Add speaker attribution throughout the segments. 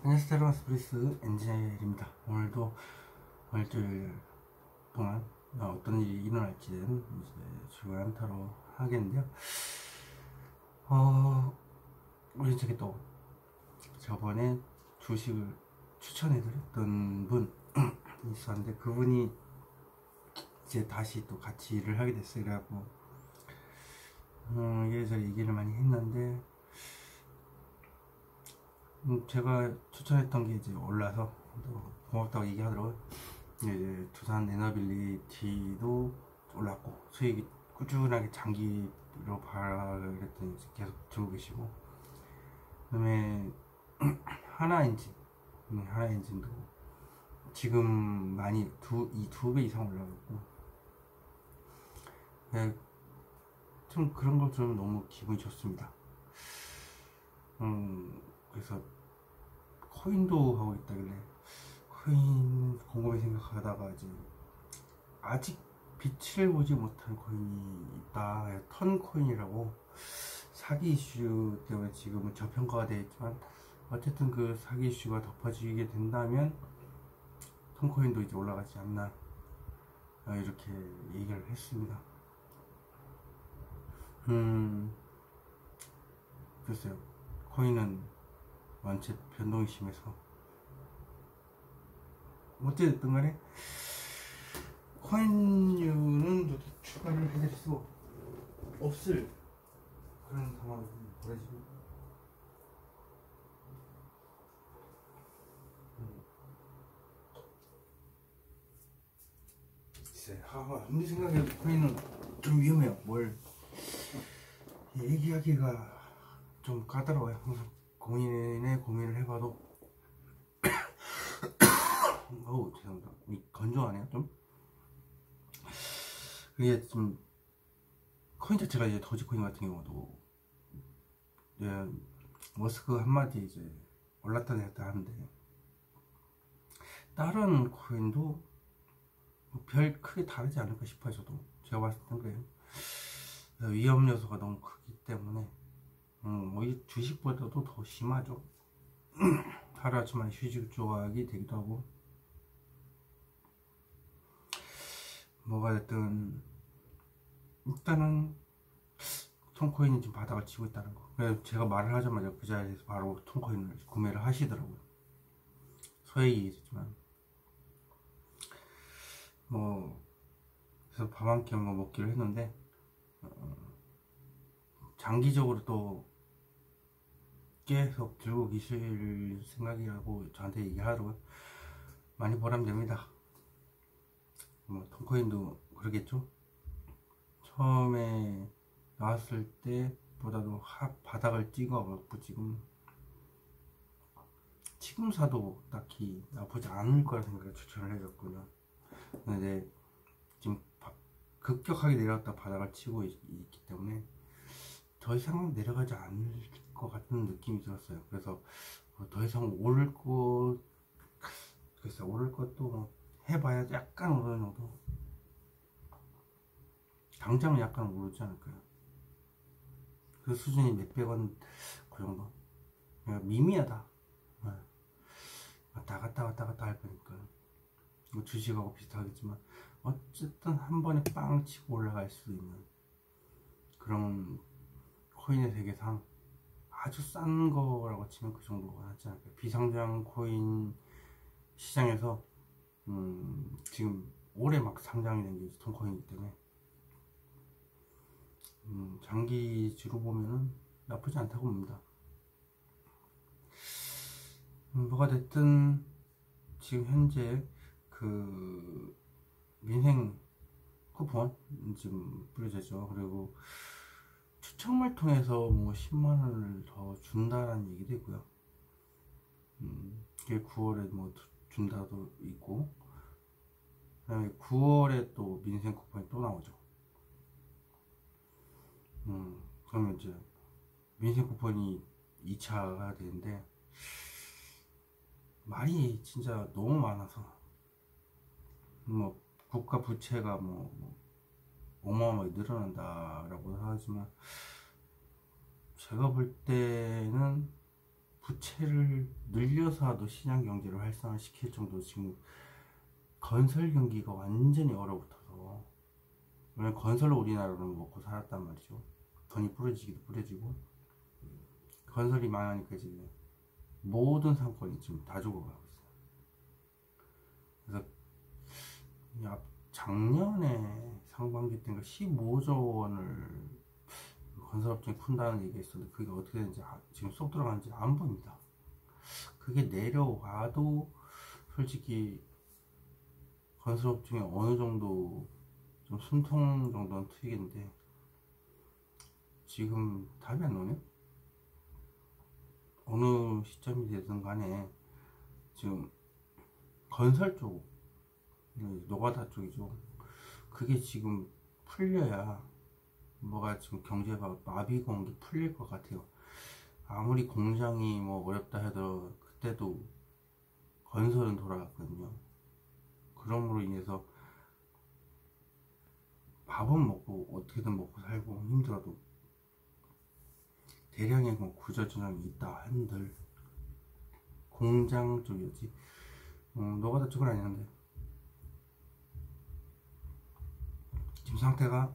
Speaker 1: 안녕하세요. 테라스브리스 엔젤입니다. 오늘도 일주일 동안 어떤 일이 일어날지는 이제 주간 한타로 하겠는데요. 우리 저기 또 저번에 주식을 추천해드렸던 분 있었는데 그분이 이제 다시 또 같이 일을 하게 됐어요. 그래갖고 이래저래 얘기를 많이 했는데 제가 추천했던 게 이제 올라서 또 고맙다고 얘기하더라고요. 이제 두산 에너빌리티도 올랐고 수익이 꾸준하게 장기로 봐라 그랬더니 계속 들고 계시고, 그 다음에 하나엔진도 지금 많이 이 두 배 이상 올라갔고, 좀 그런 걸 들으면 너무 기분이 좋습니다. 그래서 코인도 하고 있다길래 코인 곰곰이 생각하다가 이제 아직 빛을 보지 못한 코인이 있다. 턴코인이라고 사기 이슈 때문에 지금은 저평가가 되어 있지만 어쨌든 그 사기 이슈가 덮어지게 된다면 턴코인도 이제 올라가지 않나, 이렇게 얘기를 했습니다. 글쎄요, 코인은 원체 변동이 심해서 어쨌든 간에 코인류는 저도 추가를 해드릴 수 없을 그런 상황이 벌어집니다. 아무리 생각해도 코인은 좀 위험해요. 뭘 얘기하기가 좀 까다로워요. 항상 고민을 해봐도 어우 죄송합니다. 건조하네요 좀. 이게 좀 코인 자체가 이제 도지코인 같은 경우도 이제 머스크 한마디 이제 올랐다 내렸다 하는데 다른 코인도 별 크게 다르지 않을까 싶어요. 저도 제가 봤을 땐 그래요. 위험 요소가 너무 크기 때문에 이 주식보다도 더 심하죠. 하루아침에 휴식 조각이 되기도 하고, 뭐가 됐든 일단은 톤코인이 지금 바닥을 치고 있다는 거. 그래서 제가 말을 하자마자 그 자리에서 바로 톤코인을 구매를 하시더라고요. 소액이 있지만 그래서 밥 한 끼 한번 먹기로 했는데 장기적으로 또 계속 들고 계실 생각이라고 저한테 얘기하더라고요. 많이 보람됩니다. 톤코인도 그러겠죠. 처음에 나왔을 때보다도 바닥을 찍어갖고 지금 사도 딱히 나쁘지 않을 거라 생각을 추천을 해줬거든요. 근데 지금 급격하게 내려갔다 바닥을 치고 있기 때문에 더 이상 내려가지 않을 것 같은 느낌이 들었어요. 그래서 더 이상 오를 것도 해봐야 약간 오르는 정도. 당장은 약간 오르지 않을까요? 그 수준이 몇백원 그 정도. 그냥 미미하다. 왔다 갔다 할 거니까. 주식하고 비슷하겠지만 어쨌든 한 번에 빵 치고 올라갈 수 있는 그런 코인의 세계상 아주 싼 거라고 치면 그 정도가 낫지 않을까요? 비상장 코인 시장에서 지금 올해 막 상장이 된 게 톤코인이기 때문에 장기주로 보면은 나쁘지 않다고 봅니다. 뭐가 됐든 지금 현재 그 민생 쿠폰 지금 뿌려졌죠. 그리고 추첨을 통해서 뭐 10만원을 더 준다라는 얘기도 있고요. 그게 9월에 뭐 준다도 있고, 그다음에 9월에 또 민생 쿠폰이 또 나오죠. 그러면 이제 민생 쿠폰이 2차가 되는데 말이 진짜 너무 많아서 국가 부채가 어마어마하게 늘어난다라고 하지만 제가 볼 때는 부채를 늘려서라도 시장 경제를 활성화시킬 정도로 지금 건설 경기가 완전히 얼어붙어서, 왜냐면 건설로 우리나라는 먹고 살았단 말이죠. 돈이 뿌려지기도 뿌려지고, 건설이 망하니까 이제 모든 상권이 지금 다 죽어가고 있어요. 그래서 작년에 상반기 때인가 15조 원을 건설업종이 푼다는 얘기가 있었는데, 그게 어떻게 되는지 지금 쏙 들어가는지 안 보입니다. 그게 내려와도 솔직히 건설업종이 어느 정도 좀 숨통 정도는 트이겠는데, 지금 답이 안 나오네요. 어느 시점이 되든 간에 지금 건설 쪽, 노가다 쪽이죠. 그게 지금 풀려야 뭐가 지금 경제가 마비가 온 게 풀릴 것 같아요. 아무리 공장이 뭐 어렵다 해도 그때도 건설은 돌아갔거든요. 그럼으로 인해서 밥은 먹고 어떻게든 먹고 살고 힘들어도 대량의 뭐 구조조정이 있다 한들 공장 쪽이었지, 노가다 쪽은 아니었는데 지금 상태가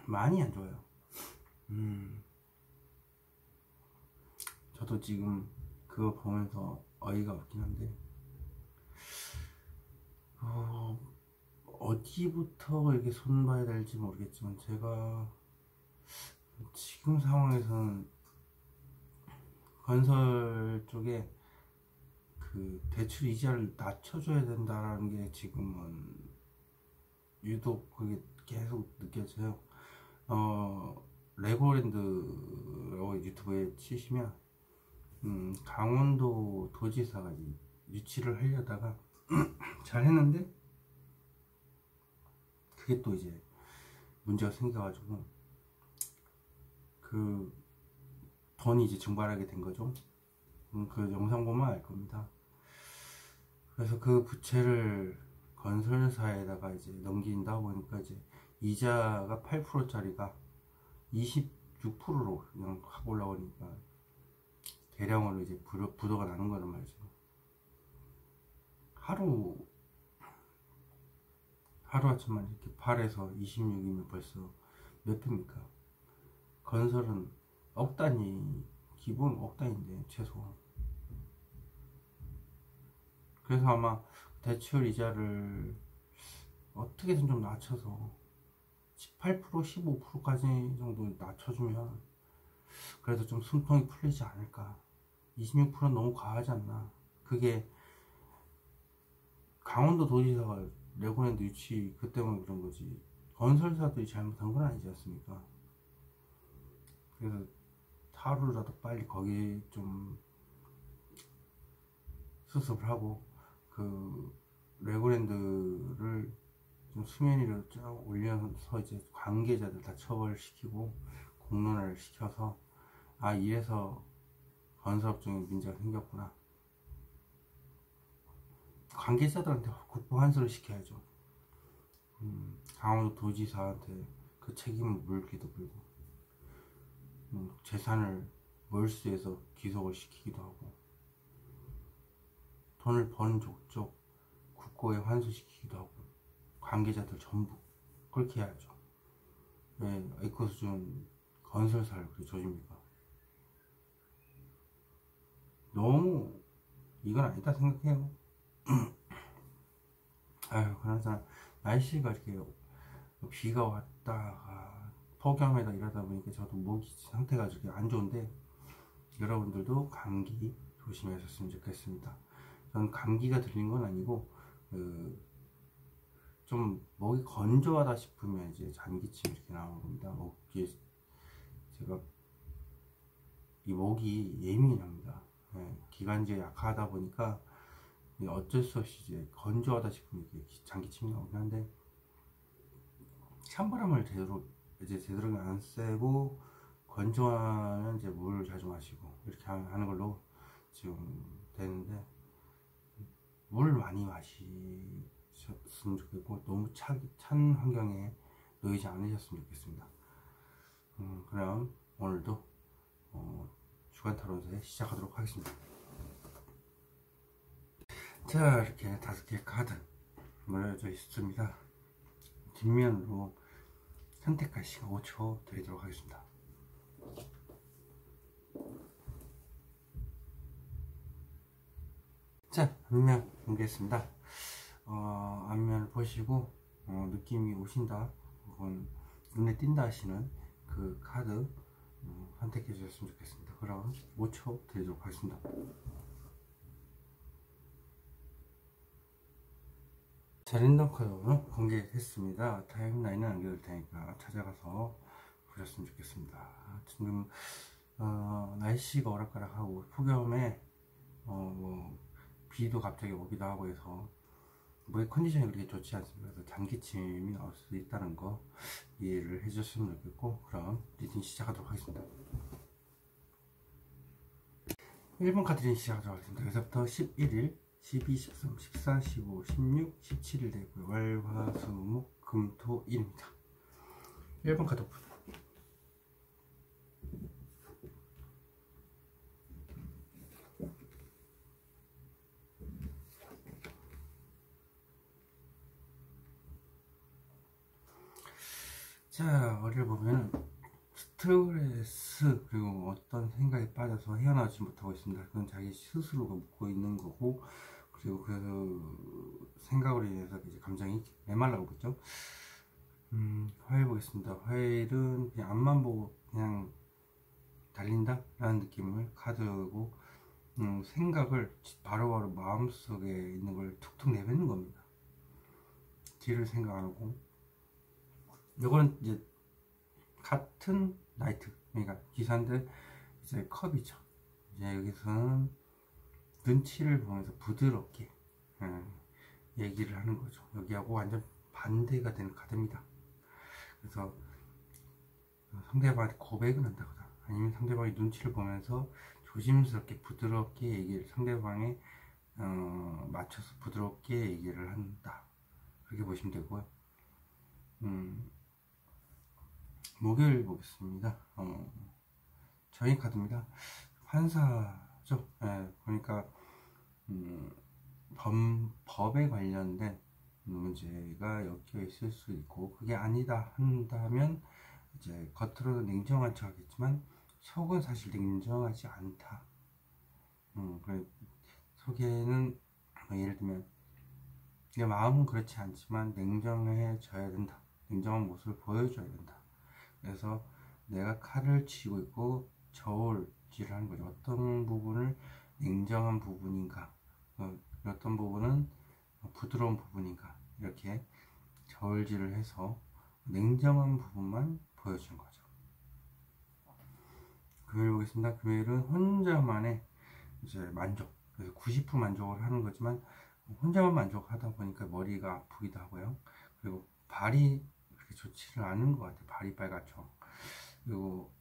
Speaker 1: 많이 안 좋아요. 저도 지금 그거 보면서 어이가 없긴 한데, 어디부터 이렇게 손봐야 될지 모르겠지만, 제가 지금 상황에서는 건설 쪽에 그 대출 이자를 낮춰줘야 된다라는 게 지금은 유독 그게 계속 느껴져요. 레고랜드라고 유튜브에 치시면 강원도 도지사가 유치를 하려다가 잘 했는데, 그게 또 이제 문제가 생겨가지고 그 돈이 이제 증발하게 된 거죠. 그 영상 보면 알 겁니다. 그래서 그 부채를 건설사에다가 이제 넘긴다 보니까 이제 이자가 8%짜리가 26%로 그냥 확 올라오니까 대량으로 이제 부도가 나는 거란 말이죠. 하루아침만 이렇게 8에서 26이면 벌써 몇 배입니까? 건설은 억 단위, 기본 억 단위인데 최소. 그래서 아마 대출 이자를 어떻게든 좀 낮춰서 18%, 15%까지 정도 낮춰주면 그래도 좀 숨통이 풀리지 않을까. 26%는 너무 과하지 않나. 그게 강원도 도지사가 레고랜드 유치 그 때문에 그런 거지, 건설사들이 잘못한 건 아니지 않습니까? 그래서 하루라도 빨리 거기 좀 수습을 하고 그 레고랜드를 좀 수면 위로 쫙 올려서 이제 관계자들 다 처벌시키고 공론화를 시켜서, 이래서 건설업종에 문제가 생겼구나, 관계자들한테 국보 환수를 시켜야죠. 강원도 도지사한테 그 책임을 물기도 물고, 재산을 몰수해서 기소를 시키기도 하고, 돈을 버는 족족 국고에 환수시키기도 하고, 관계자들 전부 그렇게 해야죠. 왜 에코수준 건설사를 그렇게 조집니까? 너무 이건 아니다 생각해요. 그나저나 날씨가 이렇게 비가 왔다가 폭염에다 이러다 보니까 저도 목이 상태가 이렇게 안 좋은데, 여러분들도 감기 조심하셨으면 좋겠습니다. 저는 감기가 들린 건 아니고 좀 목이 건조하다 싶으면 이제 잔기침 이렇게 나오는 겁니다. 제가 이 목이 예민합니다. 기관지가 약하다 보니까 어쩔 수 없이 이제 건조하다 싶으면 이렇게 잔기침이 나오긴 한데, 찬바람을 제대로 안 쐬고 건조하면 이제 물을 자주 마시고 이렇게 하는 걸로 지금 되는데, 물 많이 마시셨으면 좋겠고 너무 찬 환경에 놓이지 않으셨으면 좋겠습니다. 그럼 오늘도 주간 타로제 시작하도록 하겠습니다. 자, 이렇게 5개의 카드 놓여져 있습니다. 뒷면으로 선택할 시간 5초 드리도록 하겠습니다. 자, 앞면 공개했습니다. 앞면을 보시고 느낌이 오신다 혹은 눈에 띈다 하시는 그 카드 선택해 주셨으면 좋겠습니다. 그럼 5초 드리도록 하겠습니다. 자, 랜덤 카드 공개했습니다. 타임라인은 남겨둘 테니까 찾아가서 보셨으면 좋겠습니다. 지금 날씨가 오락가락하고 폭염에 비도 갑자기 오기도 하고 해서 몸의 컨디션이 그렇게 좋지 않습니다. 그래서 장기침이 나올 수도 있다는 거 이해를 해주셨으면 좋겠고, 그럼 리딩 시작하도록 하겠습니다. 1번 카드 리딩 시작하도록 하겠습니다. 여기서부터 11일 12, 13, 14, 15, 16, 17일 되고요. 월, 화, 수, 목, 금, 토, 일입니다. 1번 카드 오픈. 자, 어디를 보면 스트레스 그리고 어떤 생각에 빠져서 헤어나오지 못하고 있습니다. 그건 자기 스스로가 묻고 있는 거고, 그리고 그 생각으로 인해서 이제 감정이 메말라고 있죠. 화일 보겠습니다. 화일은 그냥 앞만 보고 그냥 달린다 라는 느낌을 카드고, 생각을 바로바로 마음속에 있는 걸 툭툭 내뱉는 겁니다. 뒤를 생각 안 하고. 이거는 이제 같은 나이트, 그러니까 기사인데 이제 컵이죠. 이제 여기서는 눈치를 보면서 부드럽게 얘기를 하는 거죠. 여기하고 완전 반대가 되는 카드입니다. 그래서 상대방한테 고백을 한다거나 아니면 상대방의 눈치를 보면서 조심스럽게 부드럽게 얘기를 상대방에 맞춰서 부드럽게 얘기를 한다, 그렇게 보시면 되고요. 목요일 보겠습니다. 저희 카드입니다. 판사죠. 그러니까 법에 관련된 문제가 엮여 있을 수 있고, 그게 아니다 한다면 이제 겉으로는 냉정한 척 하겠지만 속은 사실 냉정하지 않다. 속에는 예를 들면 마음은 그렇지 않지만 냉정해져야 된다. 냉정한 모습을 보여줘야 된다. 그래서 내가 칼을 쥐고 있고 저울질을 하는 거죠. 어떤 부분을 냉정한 부분인가, 어떤 부분은 부드러운 부분인가, 이렇게 저울질을 해서 냉정한 부분만 보여주는 거죠. 금요일 보겠습니다. 금요일은 혼자만의 이제 만족, 그래서 90% 만족을 하는 거지만 혼자만 만족하다 보니까 머리가 아프기도 하고요. 그리고 발이 그렇게 좋지를 않은 것 같아요. 발이 빨갛죠. 그리고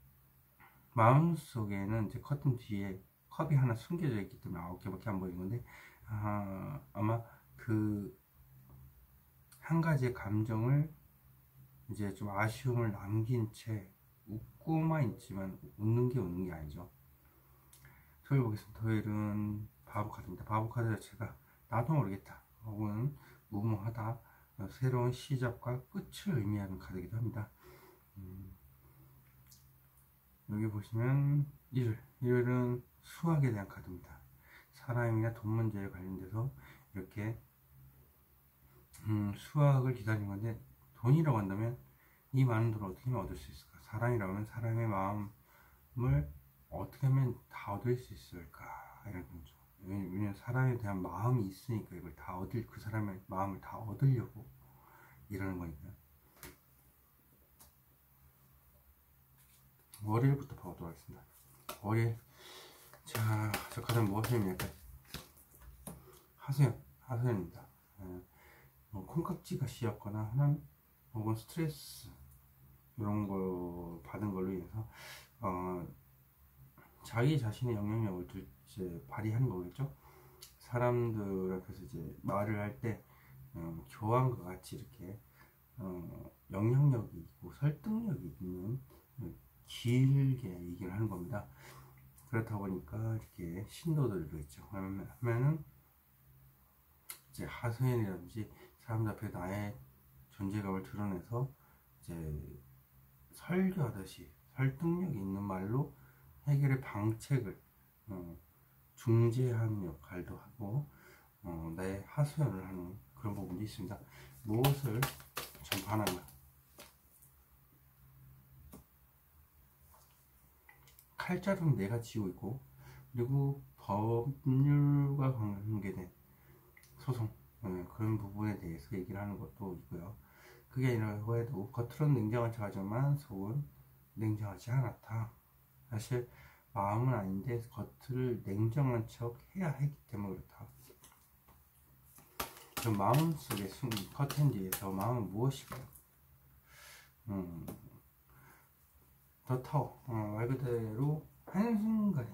Speaker 1: 마음속에는 이제 커튼 뒤에 컵이 하나 숨겨져 있기 때문에 9개밖에 안 보이는 건데, 아마 그 한 가지의 감정을 이제 좀 아쉬움을 남긴 채 웃고만 있지만 웃는 게 아니죠. 토요일 보겠습니다. 토요일은 바보 카드입니다. 바보 카드 자체가 나도 모르겠다 혹은 무모하다, 새로운 시작과 끝을 의미하는 카드이기도 합니다. 여기 보시면 일요일은 수학에 대한 카드입니다. 사람이나 돈 문제에 관련돼서 이렇게 수학을 기다리는 건데, 돈이라고 한다면 이 많은 돈을 어떻게 하면 얻을 수 있을까? 사람이라고 하면 사람의 마음을 어떻게 하면 다 얻을 수 있을까? 이런 거죠. 왜냐면 사람에 대한 마음이 있으니까 이걸 다 그 사람의 마음을 다 얻으려고 이러는 거니까요. 월요일부터 봐보도록 하겠습니다. 월요일. 자, 저 카드는 무엇입니까? 하소연입니다. 콩깍지가 씌었거나 하는, 혹은 스트레스 이런 걸 받은 걸로 인해서 자기 자신의 영향력을 이제 발휘하는 거겠죠. 사람들 앞에서 이제 말을 할 때 교황과 같이 이렇게 영향력이 있고 설득력이 있는 길게 얘기를 하는 겁니다. 그렇다 보니까 이렇게 신도들도 있죠. 하면은 이제 하소연이라든지 사람들 앞에 나의 존재감을 드러내서 이제 설교하듯이 설득력 있는 말로 해결의 방책을 중재하는 역할도 하고 나의 하소연을 하는 그런 부분이 있습니다. 무엇을 전파하는가? 칼자루는 내가 쥐고 있고, 그리고 법률과 관계된 소송, 그런 부분에 대해서 얘기를 하는 것도 있고요. 그게 아니라고 해도 겉으로는 냉정한 척하지만 속은 냉정하지 않았다. 사실 마음은 아닌데 겉을 냉정한 척 해야 했기 때문에 그렇다. 그 마음속에 숨긴 커튼 뒤에서 마음은 무엇일까요? 더 타워, 말 그대로 한순간에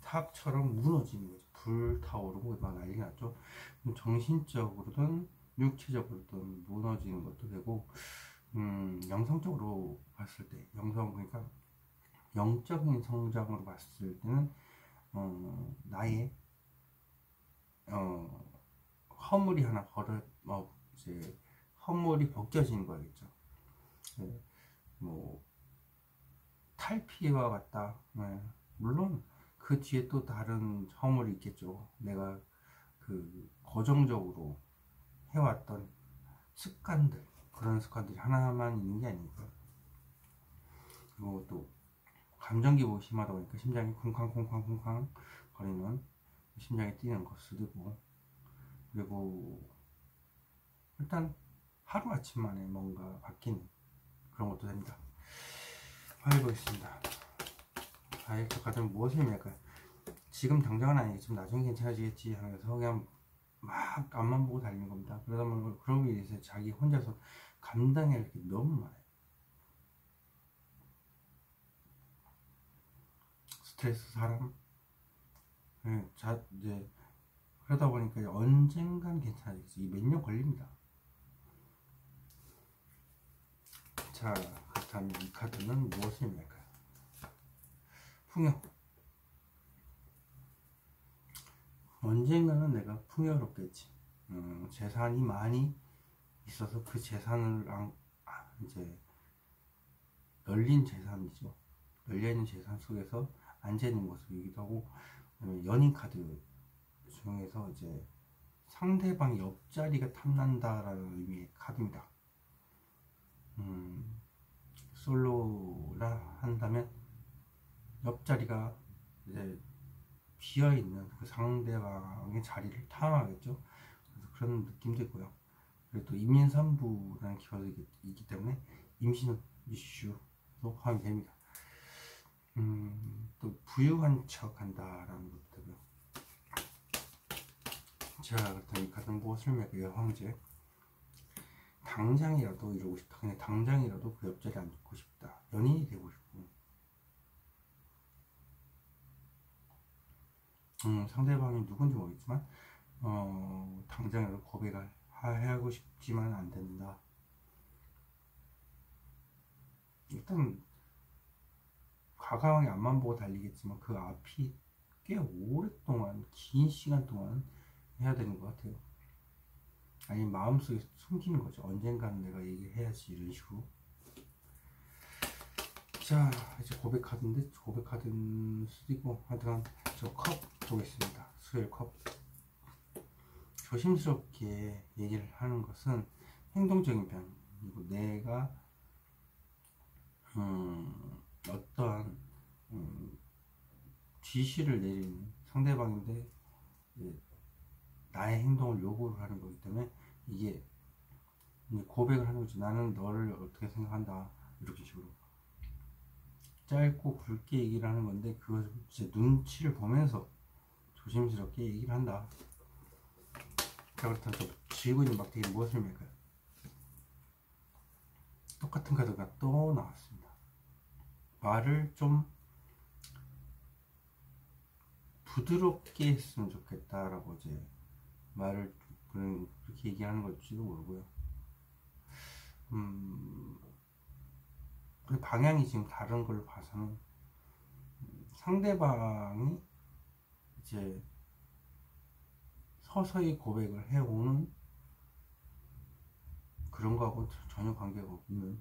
Speaker 1: 탑처럼 무너지는 거죠. 불타오르고 막 난리 났죠. 정신적으로든 육체적으로든 무너지는 것도 되고, 영성적으로 봤을 때, 영성 그러니까 영적인 성장으로 봤을 때는 나의 허물이 하나 이제 허물이 벗겨지는 거겠죠. 뭐 탈피와 같다. 물론 그 뒤에 또 다른 허물이 있겠죠. 내가 그 고정적으로 해왔던 습관들, 그런 습관들이 하나만 있는 게 아니니까. 그리고 또 감정 기복이 심하다 보니까 심장이 쿵쾅쿵쾅쿵쾅 거리는, 심장이 뛰는 것도 있고, 그리고 일단 하루아침 만에 뭔가 바뀌는 그런 것도 됩니다. 해보겠습니다. 다이어트 과정 무엇을 의미할까요? 지금 당장은 아니겠지만 나중에 괜찮아지겠지 하면서 그냥 막 앞만 보고 달리는 겁니다. 그러다 보면 그런 게 있어요. 자기 혼자서 감당해야 할 게 너무 많아요. 스트레스, 사람, 이제 그러다 보니까 언젠간 괜찮아지겠지. 몇 년 걸립니다. 자, 그렇다면 이 카드는 무엇을 의미할까요? 풍요. 언젠가는 내가 풍요롭겠지. 재산이 많이 있어서 그 재산을 이제 열린 재산이죠. 열려있는 재산 속에서 앉아있는 모습이기도 하고, 연인 카드 중에서 이제 상대방 옆자리가 탐난다라는 의미의 카드입니다. 솔로라 한다면 옆자리가 이제 비어있는 그 상대방의 자리를 탐하겠죠. 그래서 그런 느낌도 있고요. 그리고 또 임신산부라는 키워드가 있기 때문에 임신 이슈도 포함이 됩니다. 또 부유한 척 한다라는 것도 되고요. 자, 그렇다면 이 카드는 무엇을 의미할까요? 황제. 당장이라도 이루고 싶다. 그냥 당장이라도 그 옆자리에 앉고 싶다. 연인이 되고 싶고, 상대방이 누군지 모르겠지만 당장이라도 고백을 하고 싶지만 안 된다. 일단 과감하게 앞만 보고 달리겠지만 그 앞이 꽤 오랫동안, 긴 시간 동안 해야 되는 것 같아요. 아니 마음속에 숨기는 거죠. 언젠가는 내가 얘기해야지, 이런 식으로. 자, 이제 고백 카드인데, 고백 카드는 수디고, 하여튼 저 컵 보겠습니다. 수혈 컵. 조심스럽게 얘기를 하는 것은 행동적인 편이고, 내가 어떠한 지시를 내리는 상대방인데 나의 행동을 요구를 하는 거기 때문에 이게 고백을 하는 거죠. 나는 너를 어떻게 생각한다, 이렇게 식으로 짧고 굵게 얘기를 하는 건데, 그것을 이제 눈치를 보면서 조심스럽게 얘기를 한다. 그렇다면 저 쥐고 있는 막대기 무엇을 의미할까요? 똑같은 카드가 또 나왔습니다. 말을 좀 부드럽게 했으면 좋겠다라고 이제 말을 그렇게 얘기하는 걸지도 모르고요. 그 방향이 지금 다른 걸로 봐서는 상대방이 이제 서서히 고백을 해오는 그런 거하고 전혀 관계가 없는,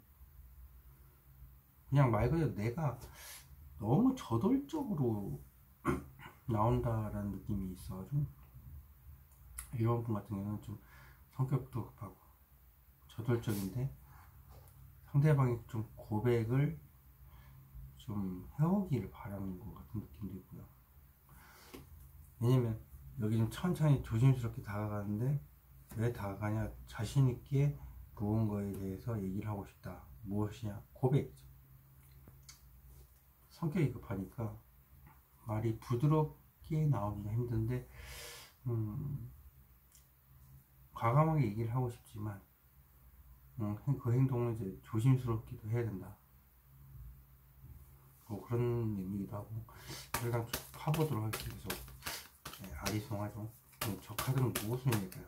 Speaker 1: 그냥 말 그대로 내가 너무 저돌적으로 나온다라는 느낌이 있어가지고, 이런 분 같은 경우는 좀 성격도 급하고 저돌적인데 상대방이 좀 고백을 좀 해오기를 바라는 것 같은 느낌도 있고요. 왜냐면 여기 좀 천천히 조심스럽게 다가가는데, 왜 다가가냐, 자신있게 무언가에 대해서 얘기를 하고 싶다. 무엇이냐? 고백이죠. 성격이 급하니까 말이 부드럽게 나오기가 힘든데, 과감하게 얘기를 하고 싶지만 그 행동은 이제 조심스럽기도 해야 된다, 뭐 그런 의미기도 하고. 일단 파보도록 하겠습니다. 네, 아리송하죠. 저 카드는 무엇을 얘기해요?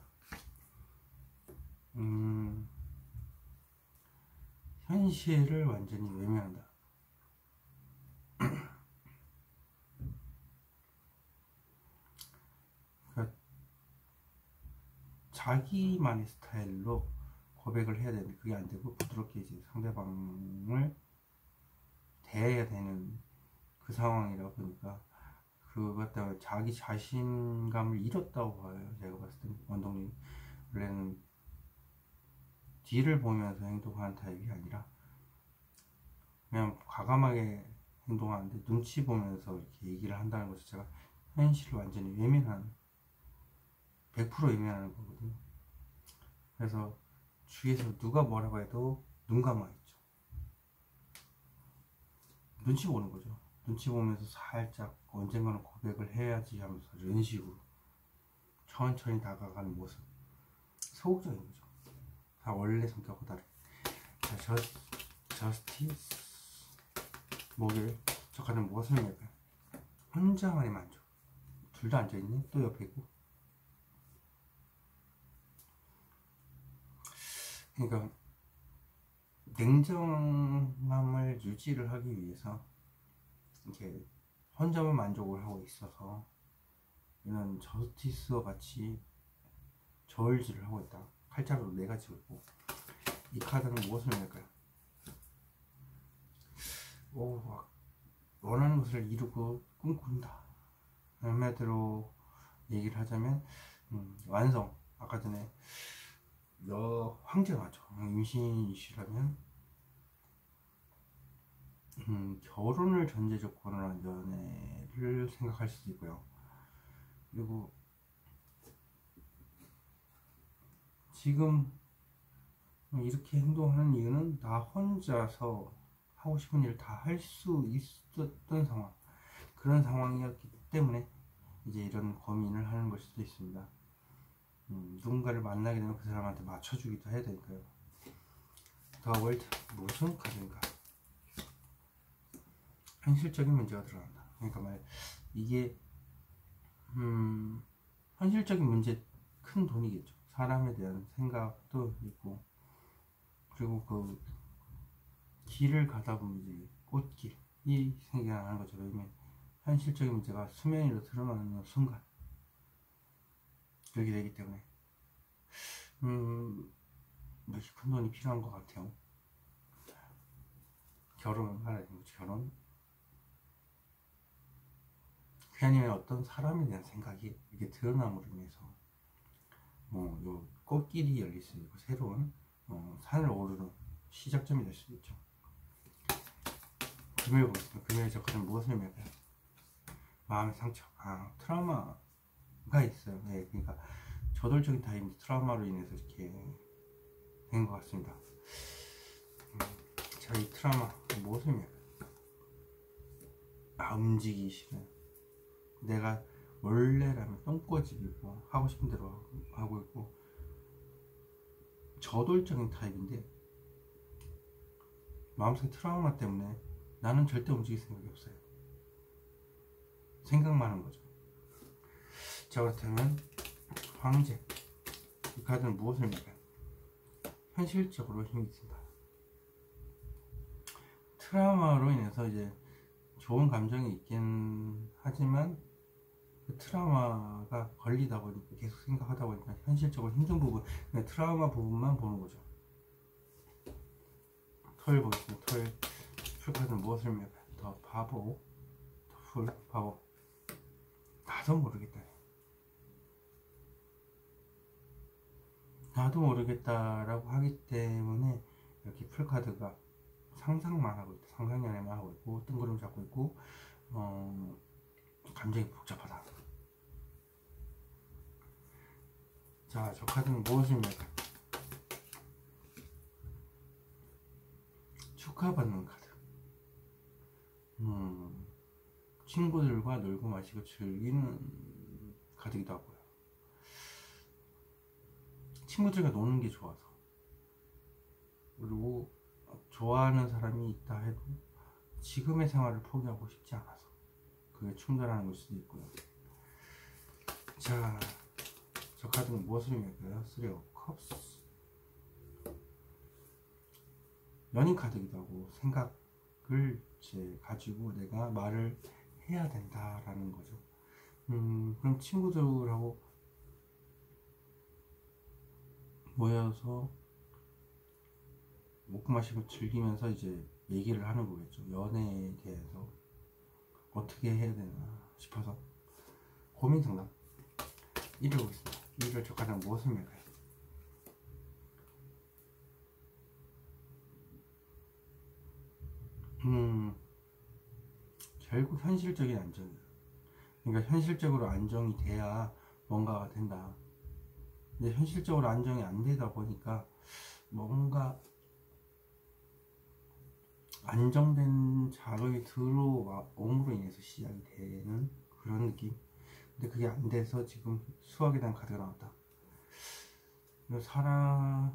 Speaker 1: 현실을 완전히 외면한다. 그러니까 자기만의 스타일로 고백을 해야 되는데 그게 안 되고, 부드럽게 이제 상대방을 대해야 되는 그 상황이라 보니까, 그것 때문에 자기 자신감을 잃었다고 봐요. 제가 봤을 때 원동력이 원래는 뒤를 보면서 행동하는 타입이 아니라 그냥 과감하게 행동하는데, 눈치 보면서 이렇게 얘기를 한다는 것이 제가 현실을 완전히 외면하는, 100% 외면하는 거거든요. 그래서 주위에서 누가 뭐라고 해도 눈 감아 있죠. 눈치 보는 거죠. 눈치 보면서 살짝 언젠가는 고백을 해야지 하면서 이런 식으로 천천히 다가가는 모습, 소극적인 거죠. 다 원래 성격과 다르게. 자, 저스티스 목요일. 저 카드는 무엇을 얘기할까요? 혼자만의 만족. 둘 다 앉아있네. 또 옆에 있고. 그러니까 냉정함을 유지를 하기 위해서 이렇게 혼자만 만족을 하고 있어서 이런 저스티스와 같이 저울질을 하고 있다. 칼자루로 네 가지고 있고. 이 카드는 무엇을 낼까요? 원하는 것을 이루고 꿈꾼다. 한마디로 얘기를 하자면 완성. 아까 전에 황제가 맞죠. 임신이시라면 결혼을 전제 조건으로 한 연애를 생각할 수도 있고요. 그리고 지금 이렇게 행동하는 이유는 나 혼자서 하고 싶은 일을 다 할 수 있었던 상황, 그런 상황이었기 때문에 이제 이런 고민을 하는 걸 수도 있습니다. 누군가를 만나게 되면 그 사람한테 맞춰주기도 해야 되니까요. 더 월드, 무슨 카드인가? 현실적인 문제가 들어간다. 그러니까 이게 현실적인 문제, 큰 돈이겠죠. 사람에 대한 생각도 있고, 그리고 그 길을 가다 보면 이제 꽃길이 생겨나는 것처럼 현실적인 문제가 수면 위로 드러나는 순간 그렇게 되기 때문에 역시 큰 돈이 필요한 것 같아요. 결혼을 하야 되는 거죠. 결혼. 그 아니면 어떤 사람에 대한 생각이 이렇게 드러남으로 인해서 요 꽃길이 열릴 수 있고, 새로운 산을 오르는 시작점이 될 수도 있죠. 금요일 보겠습니다. 금요일 저까지는 무엇을 의미할까요? 마음의 상처. 트라우마가 있어요. 네, 그러니까 저돌적인 타입인데 트라우마로 인해서 이렇게 된 것 같습니다. 자, 이 트라우마 무엇을 의미할까요? 움직이기 싫어요. 내가 원래라면 똥꼬집이고 하고 싶은 대로 하고 있고, 저돌적인 타입인데 마음속에 트라우마 때문에 나는 절대 움직일 생각이 없어요. 생각만 하는 거죠. 자, 그렇다면 황제. 이 카드는 무엇을 의미할까요? 현실적으로 힘이 든다. 트라우마로 인해서 이제 좋은 감정이 있긴 하지만 그 트라우마가 걸리다 보니까 계속 생각하다 보니까 현실적으로 힘든 부분, 그냥 트라우마 부분만 보는 거죠. 토요일 보겠습니다. 토요일 풀카드는 무엇을 맺을까요? 더 바보, 더 풀, 바보. 나도 모르겠다. 나도 모르겠다라고 하기 때문에 이렇게 풀카드가 상상만 하고 있다. 상상 연애만 하고 있고 뜬구름 잡고 있고 감정이 복잡하다. 자, 저 카드는 무엇을 맺을까요? 축하받는 카드. 친구들과 놀고 마시고 즐기는 카드이기도 하고요. 친구들과 노는 게 좋아서, 그리고 좋아하는 사람이 있다 해도 지금의 생활을 포기하고 싶지 않아서 그게 충돌하는 걸 수도 있고요. 자, 저 카드는 무엇을 의미할까요? 3 of Cups. 연인 카드이기도 하고 생각을 이제 가지고 내가 말을 해야 된다라는 거죠. 그럼 친구들하고 모여서 먹고 마시고 즐기면서 이제 얘기를 하는 거겠죠. 연애에 대해서 어떻게 해야 되나 싶어서 고민 상담 1을 보겠습니다. 1을 저 가장 무엇을 맺을까요? 결국 현실적인 안정이에요. 그러니까 현실적으로 안정이 돼야 뭔가가 된다. 근데 현실적으로 안정이 안 되다 보니까 뭔가 안정된 자금이 들어옴으로 인해서 시작이 되는 그런 느낌. 근데 그게 안 돼서 지금 수학에 대한 카드가 나왔다. 사람에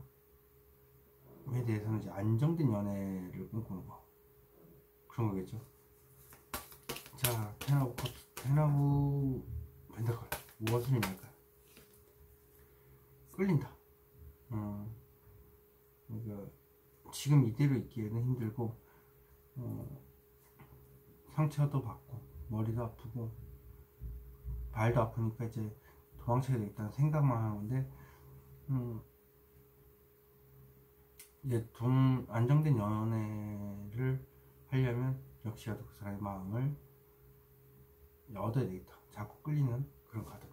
Speaker 1: 대해서는 이제 안정된 연애를 꿈꾸는 거, 그런 거겠죠. 자, 텐하고 펜타클 무엇을 의미할까요? 끌린다. 그러니까 지금 이대로 있기에는 힘들고 상처도 받고 머리도 아프고 발도 아프니까 이제 도망쳐야 되겠다는 생각만 하는데 이제 안정된 연애를 하려면 역시라도 그 사람의 마음을 얻어야 되겠다. 자꾸 끌리는 그런 카드.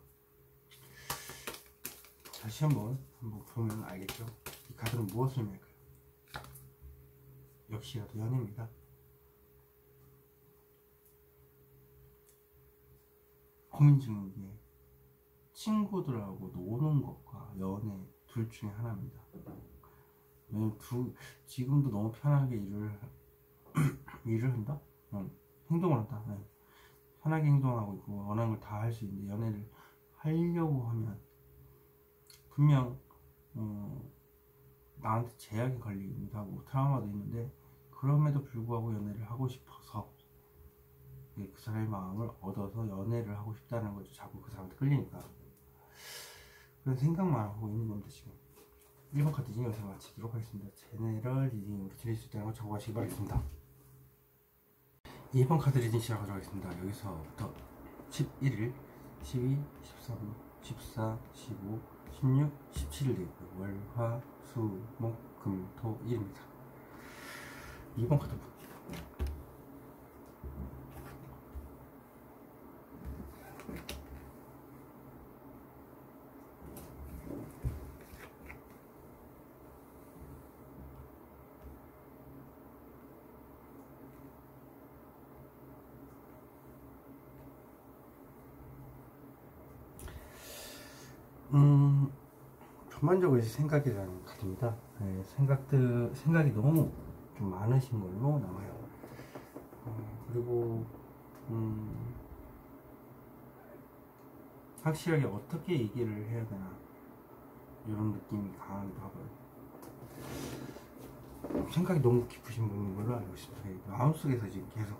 Speaker 1: 다시 한번 보면 알겠죠. 이 카드는 무엇을 의미할까요? 역시라도 연애입니다. 고민 중인 게 친구들하고 노는 것과 연애 둘 중에 하나입니다. 왜냐면 지금도 너무 편하게 일을 한다? 행동을 한다. 편하게 행동하고 있고 원하는 걸 다 할 수 있는데 연애를 하려고 하면 분명 나한테 제약이 걸리기도 하고 트라우마도 있는데 그럼에도 불구하고 연애를 하고 싶어서 그 사람의 마음을 얻어서 연애를 하고 싶다는 거죠. 자꾸 그 사람한테 끌리니까. 그런 생각만 하고 있는 겁니다. 지금 1번 카드 리딩 여기서 마치도록 하겠습니다. 제네럴 리딩으로 드릴 수 있다는 걸 적어가시기 바라겠습니다. 2번 카드 리딩 시작하도록 하겠습니다. 여기서부터 11일, 12, 13, 14, 15, 16, 17일 되고요. 월, 화, 수, 목, 금, 토, 일입니다. 2번 카드 전반적으로 생각에 대한 카드입니다. 생각이 너무 좀 많으신 걸로 나와요. 그리고 확실하게 어떻게 얘기를 해야 되나 이런 느낌이 강하기도 하고요. 생각이 너무 깊으신 분인 걸로 알고 있습니다. 마음속에서 지금 계속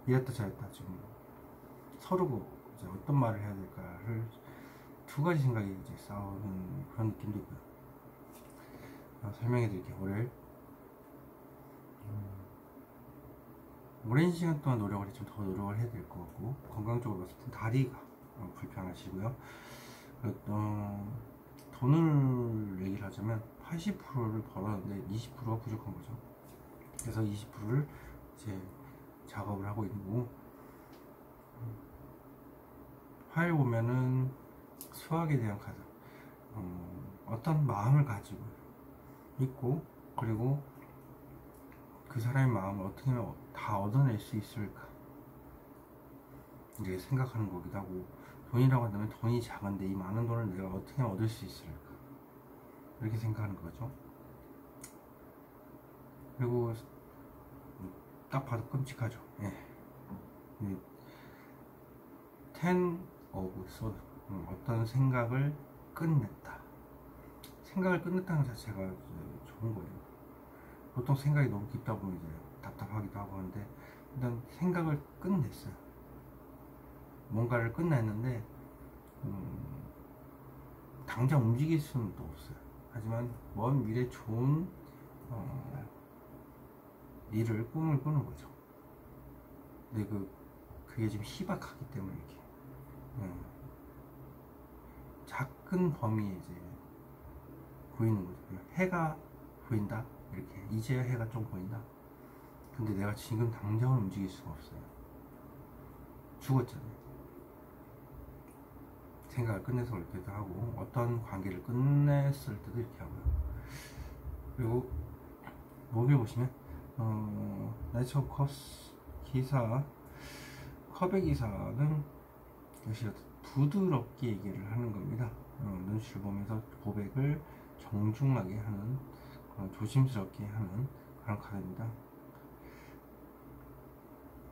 Speaker 1: 이랬다 저랬다 지금 서르고 이제 어떤 말을 해야 될까를 두 가지 생각이 이제 싸우는 그런 느낌도 있고요. 설명해 드릴게요. 월요일 오랜 시간 동안 노력을 했지만 더 노력을 해야 될 것 같고, 건강적으로 봤을 땐 다리가 불편하시고요. 돈을 얘기를 하자면 80%를 벌었는데 20%가 부족한 거죠. 그래서 20%를 이제 작업을 하고 있는 거고, 화요일 보면은 수학에 대한 카드, 어떤 마음을 가지고 있고, 그리고 그 사람의 마음을 어떻게 하면 다 얻어낼 수 있을까 이제 생각하는 거기도 하고, 돈이라고 한다면 돈이 작은데 이 많은 돈을 내가 어떻게 하면 얻을 수 있을까 이렇게 생각하는 거죠. 그리고 딱 봐도 끔찍하죠. 예. Ten of Swords, 어떤 생각을 끝냈다. 생각을 끝냈다는 자체가 좋은 거예요. 보통 생각이 너무 깊다 보면 이제 답답하기도 하고 하는데, 일단 생각을 끝냈어요. 뭔가를 끝냈는데 당장 움직일 수는 또 없어요. 하지만 먼 미래 좋은 일을 꿈을 꾸는 거죠. 근데 그게 지금 희박하기 때문에 이렇게 작은 범위에 이제 보이는 거죠. 해가 보인다, 이렇게 이제야 해가 좀 보인다. 근데 내가 지금 당장은 움직일 수가 없어요. 죽었잖아요. 생각을 끝내서 그렇게도 하고, 어떤 관계를 끝냈을 때도 이렇게 하고요. 그리고 목을 보시면 나이츠 오브 컵스 기사, 컵의 기사는 역시 부드럽게 얘기를 하는 겁니다. 눈치를 보면서 고백을 정중하게 하는, 조심스럽게 하는 그런 카드입니다.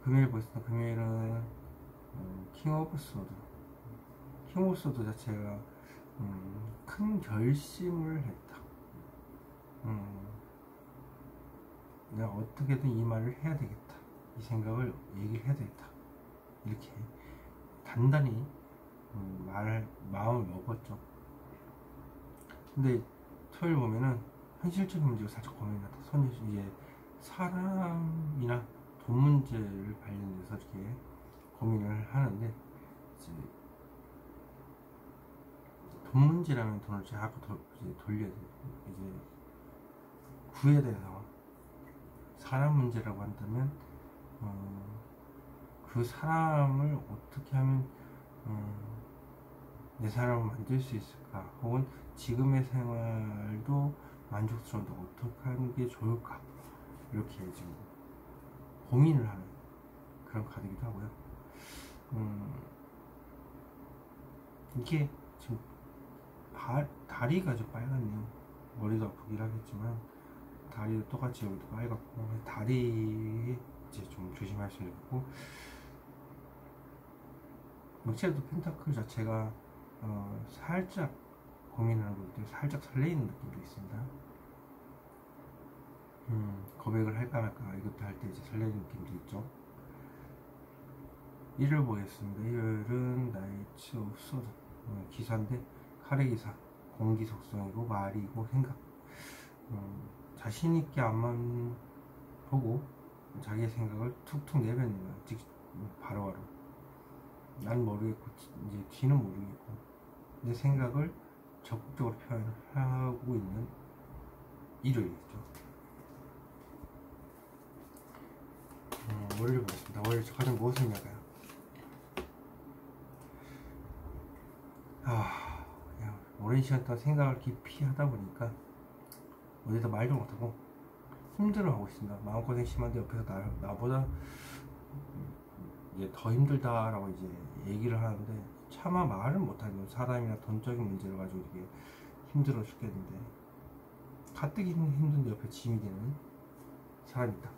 Speaker 1: 금요일 보겠습니다. 금요일은 킹 오브 소드. 킹 오브 소드 자체가 큰 결심을 했다. 내가 어떻게든 이 말을 해야 되겠다, 이 생각을 얘기를 해야 되겠다, 이렇게 단단히 마음을 먹었죠. 근데 토요일 보면은 현실적인 문제가 살짝 고민이 나다. 이제 사람이나 돈 문제를 관련해서 이렇게 고민을 하는데, 이제 돈 문제라면 돈을 자꾸 돌려야 돼. 이제 구해야 돼서, 사람 문제라고 한다면 그 사람을 어떻게 하면 내 사람을 만들 수 있을까, 혹은 지금의 생활도 만족스러운데 어떻게 하는 게 좋을까, 이렇게 지금 고민을 하는 그런 카드이기도 하고요. 이게 지금 다리가 좀 빨갛네요. 머리도 아프긴 하겠지만 다리도 똑같이 여기도 빨갛고, 다리 이제 좀 조심하시면 좋겠고, 맥체도 펜타클 자체가 살짝 고민하는 것도 살짝 설레이는 느낌도 있습니다. 고백을 할까 말까 이것도 할 때 이제 설레는 느낌도 있죠. 일요일 보겠습니다. 일요일은 나이츠 오브 소드, 기사인데 칼의 기사, 공기 속성이고 말이고 생각, 자신있게 앞만 보고 자기의 생각을 툭툭 내뱉는 거야. 바로바로. 난 모르겠고 이제 뒤는 모르겠고 내 생각을 적극적으로 표현하고 있는 일요일이죠. 월요일 보겠습니다. 월요일 저 가장 무엇을 나가요? 오랜 시간 동안 생각을 깊이 하다 보니까 어디서 말도 못하고 힘들어하고 있습니다. 마음고생 심한데 옆에서 나보다 이제 더 힘들다라고 이제 얘기를 하는데, 차마 말을 못하는, 사람이나 돈적인 문제를 가지고 이게 힘들어 죽겠는데, 가뜩 힘든데 옆에 짐이 되는 사람이다.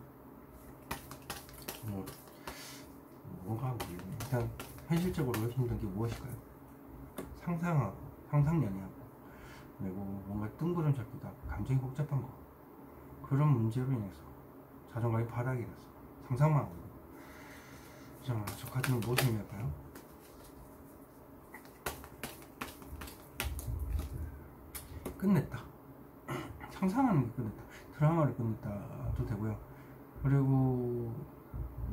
Speaker 1: 뭔가 모르겠네. 일단 현실적으로 힘든 게 무엇일까요? 상상연애하고, 그리고 뭔가 뜬구름 잡기도 하고, 감정이 복잡한 거, 그런 문제로 인해서 자존감이 바닥이라서 상상만 하고. 자, 저 카드는 무엇을 의미할까요? 끝냈다. 상상하는 게 끝냈다. 드라마를 끝냈다도 되고요. 그리고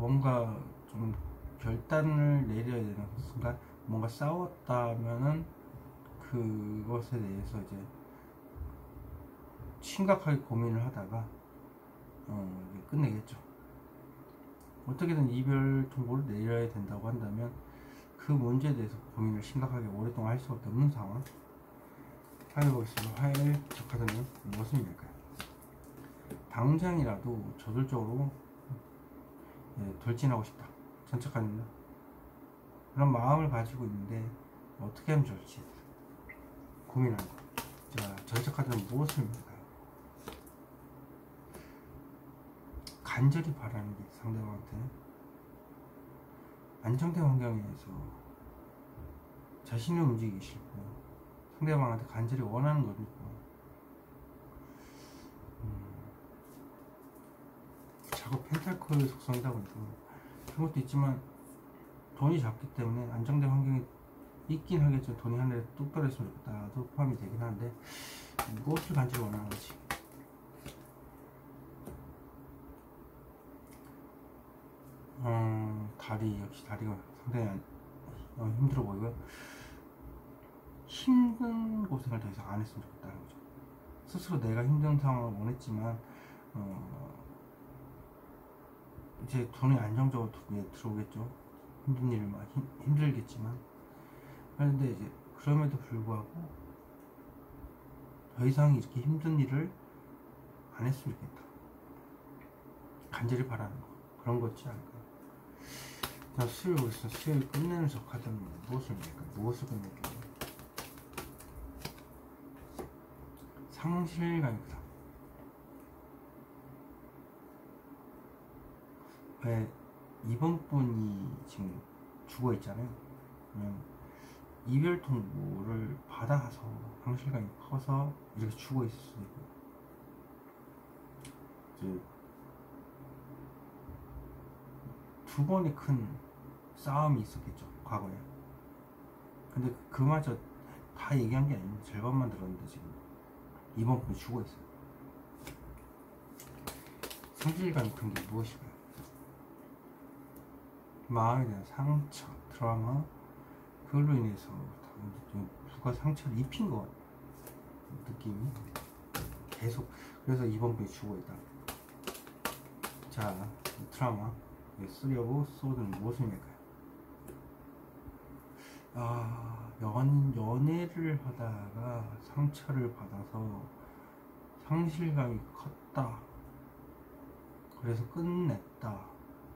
Speaker 1: 뭔가 좀 결단을 내려야 되는 순간, 뭔가 싸웠다면은 그것에 대해서 이제 심각하게 고민을 하다가 끝내겠죠. 어떻게든 이별 통보를 내려야 된다고 한다면 그 문제에 대해서 고민을 심각하게 오랫동안 할 수밖에 없는 상황. 해보겠습니다. 화요일 저 카드는 무엇을 의미할까요? 당장이라도 저돌적으로 돌진하고 싶다. 전체 카드입니다. 그런 마음을 가지고 있는데 어떻게 하면 좋을지 고민하는 거. 자, 전체 카드는 무엇을 의미할까요? 간절히 바라는 게 상대방한테 안정된 환경에서 자신을 움직이기 싫고 상대방한테 간절히 원하는 것도 있고 자꾸 펜타클 속성이다 보니까 그런 것도 있지만 돈이 작기 때문에 안정된 환경이 있긴 하겠죠. 돈이 하늘에 뚝 떨어졌으면 좋겠다도 포함이 되긴 하는데 무엇을 간절히 원하는 거지. 다리 역시 다리가 상당히 힘들어 보이고요. 힘든 고생을 더 이상 안 했으면 좋겠다는 거죠. 스스로 내가 힘든 상황을 원했지만 이제 돈이 안정적으로 들어오겠죠. 힘든 일을 막 힘들겠지만 그런데 이제 그럼에도 불구하고 더 이상 이렇게 힘든 일을 안 했으면 좋겠다. 간절히 바라는 거 그런 거지 않을까요? 자, 수요일 보겠습니다. 수요일 끝내는 저 카드는 무엇을 낼까요? 무엇을 끝낼까요? 상실감입니다. 왜 이번 분이 지금 죽어 있잖아요. 그냥 이별 통보를 받아서 상실감이 커서 이렇게 죽어 있을 수도 있고, 이제 두 번의 큰 싸움이 있었겠죠, 과거에. 근데 그마저 다 얘기한 게 아니고 절반만 들었는데 지금 이번 분이 죽어 있어요. 상실감이 큰 게 무엇일까요? 마음에 대한 상처, 트라우마, 그걸로 인해서 누가 상처를 입힌 것 같아요. 느낌이 계속. 그래서 이번 분이 죽어 있다. 자, 트라우마, 쓰려고 소드는 무엇을 의미할까요? 연애를 하다가 상처를 받아서 상실감이 컸다. 그래서 끝냈다.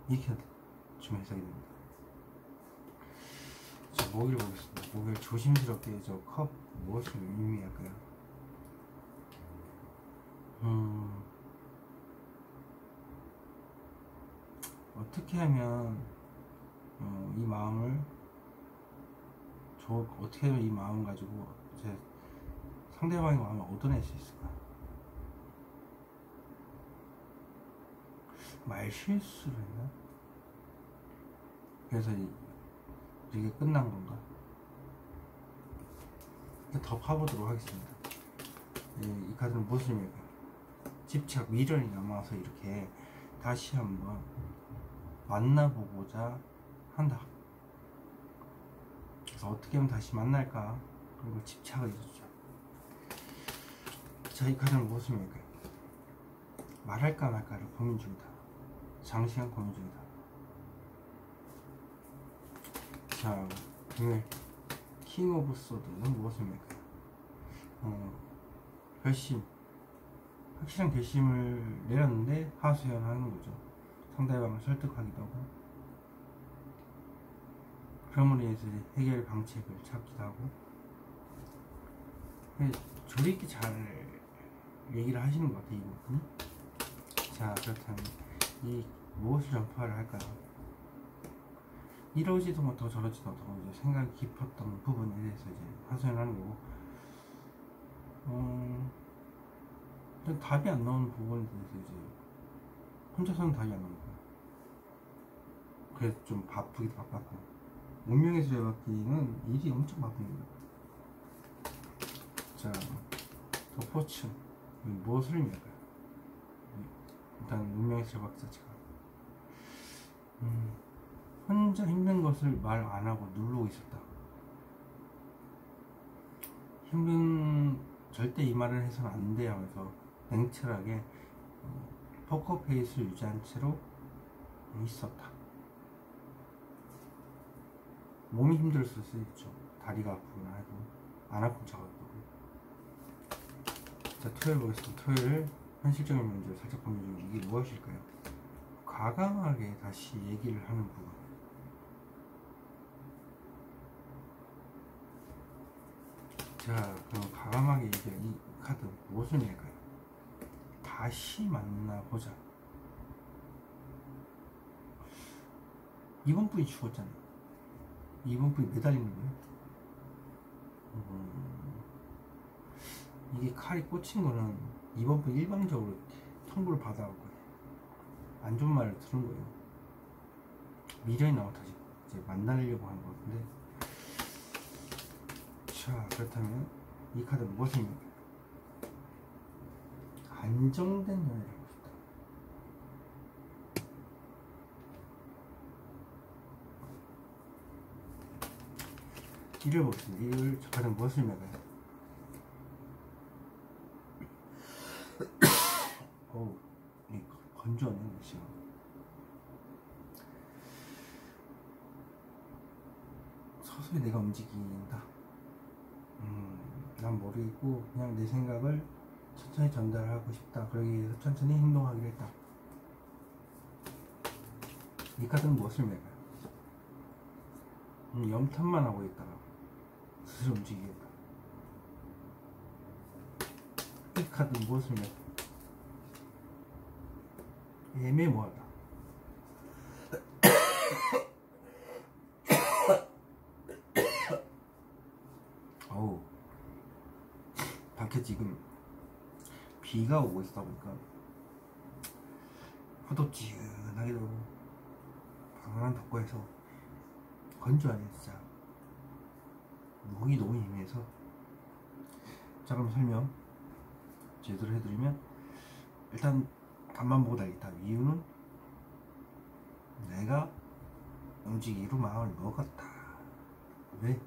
Speaker 1: 이렇게 좀 해석이 됩니다. 자, 목요일 보겠습니다. 목요일 조심스럽게 저 컵 무엇을 의미할까요? 어떻게 하면 이 마음을 어떻게 하면 이 마음 가지고 제 상대방의 마음을 얻어낼 수 있을까? 말 실수를 했나? 그래서 이게 끝난 건가? 더 파보도록 하겠습니다. 이 카드는 무슨 의미일까요? 집착, 미련이 남아서 이렇게 다시 한번 만나보고자 한다. 그래서 어떻게 하면 다시 만날까? 그리고 집착을 해주죠. 자, 이 카드는 무슨 의미일까요? 말할까 말까를 고민 중이다. 장시간 고민 중이다. 자, 오늘 킹 오브 소드는 무엇을 의미할까요? 결심, 확실한 결심을 내렸는데 하소연하는 거죠. 상대방을 설득하기도 하고, 그럼으로 인해서 해결 방책을 찾기도 하고. 조리있게 잘 얘기를 하시는 것 같아요, 이분이. 자, 그렇다면 이 무엇을 전파를 할까요? 이러지도 못하고 저러지도 못하고 이제 생각이 깊었던 부분에 대해서 이제 하소연하는 거고, 일단 답이 안 나오는 부분에 대해서 이제 혼자서는 답이 안 나오는 거예요. 그래서 좀 바쁘기도 바빴고, 운명의 수레바퀴는 일이 엄청 바쁩니다. 자, 더 포춘 무엇을 의미할까요? 일단 운명의 수레바퀴 자체가 혼자 힘든 것을 말 안 하고 누르고 있었다. 절대 이 말을 해서는 안 돼 하면서 냉철하게 포커페이스를 유지한 채로 있었다. 몸이 힘들었을 수 있죠. 다리가 아프거나 해도 안 아픈 척하고. 자, 토요일 보겠습니다. 토요일 현실적인 문제 살짝 고민 중. 이게 무엇일까요? 과감하게 다시 얘기를 하는 부분. 자, 그럼 과감하게 얘기할 이 카드 무엇을 낼까요? 다시 만나보자. 이번 분이 죽었잖아요. 이번 분이 매달리는 거예요. 이게 칼이 꽂힌 거는 이번 분 일방적으로 통보를 받아갖고 안 좋은 말을 들은 거예요. 미련이 나와 다시 이제 만나려고 하는 것 같은데. 자, 그렇다면 이 카드 무엇입니까? 안정된 연애를 하고 싶다. 일을 보겠습니다. 일을 저 카드 무엇을 매가요? 어우, 건조하네 날씨가. 서서히 내가 움직인다. 난 모르겠고 그냥 내 생각을 천천히 전달하고 싶다. 그러기 위해서 천천히 행동하기로 했다. 이 카드는 무엇을 매가요? 염탐만 하고 있다가 스스로 움직이겠다. 이 카드는 무엇을 매가요? 애매모호하다. 어우, 밖에 지금 비가 오고 있다 보니까 후덥지근하게도 방황한 덕구에서 건조하네 진짜. 목이 너무 예민해서. 자, 그럼 설명 제대로 해드리면, 일단 앞만 보고 달겠다. 이유는 내가 움직이기로 마음을 먹었다. 왜?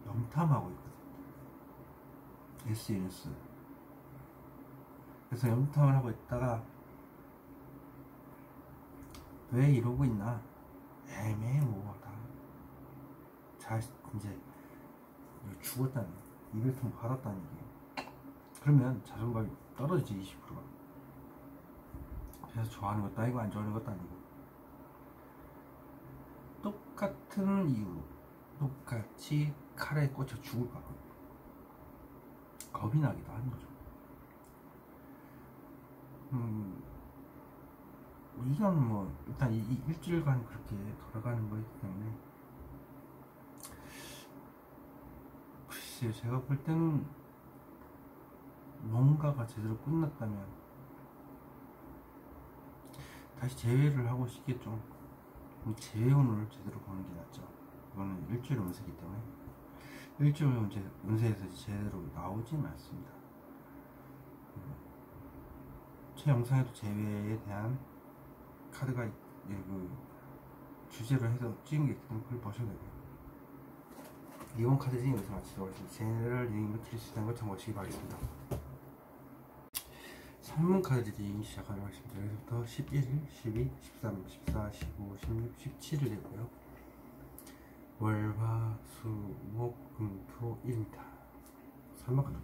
Speaker 1: 염탐하고 있거든. SNS. 그래서 염탐을 하고 있다가 왜 이러고 있나? 애매모호하다. 잘 이제 죽었다는, 이별통 받았다는 얘기. 그러면 자존감이 떨어지지 20%가. 그래서 좋아하는 것도 아니고 안 좋아하는 것도 아니고 똑같은 이유, 똑같이 칼에 꽂혀 죽을까 봐 겁이 나기도 하는 거죠. 이건 뭐 일단 이 일주일간 그렇게 돌아가는 거기 때문에, 글쎄요, 제가 볼 때는 뭔가가 제대로 끝났다면 다시 재회를 하고 싶겠죠. 재회운을 제대로 보는 게 낫죠. 이거는 일주일 운세이기 때문에 일주일 운세에서 제대로 나오진 않습니다. 제 영상에도 재회에 대한 카드가 그 주제로 해서 찍은 게 있기 때문에 그걸 보셔야 되고요. 이번 카드 링 여기서 마치도록 하겠습니다. 제너럴 링을 드릴 수 있다는 걸 참고하시기 바라겠습니다. 산문 카드 링 시작하도록 하겠습니다. 여기서부터 11, 12, 13, 14, 15, 16, 17을 내고요. 월, 화, 수, 목, 금, 토, 일입니다. 산문 카드.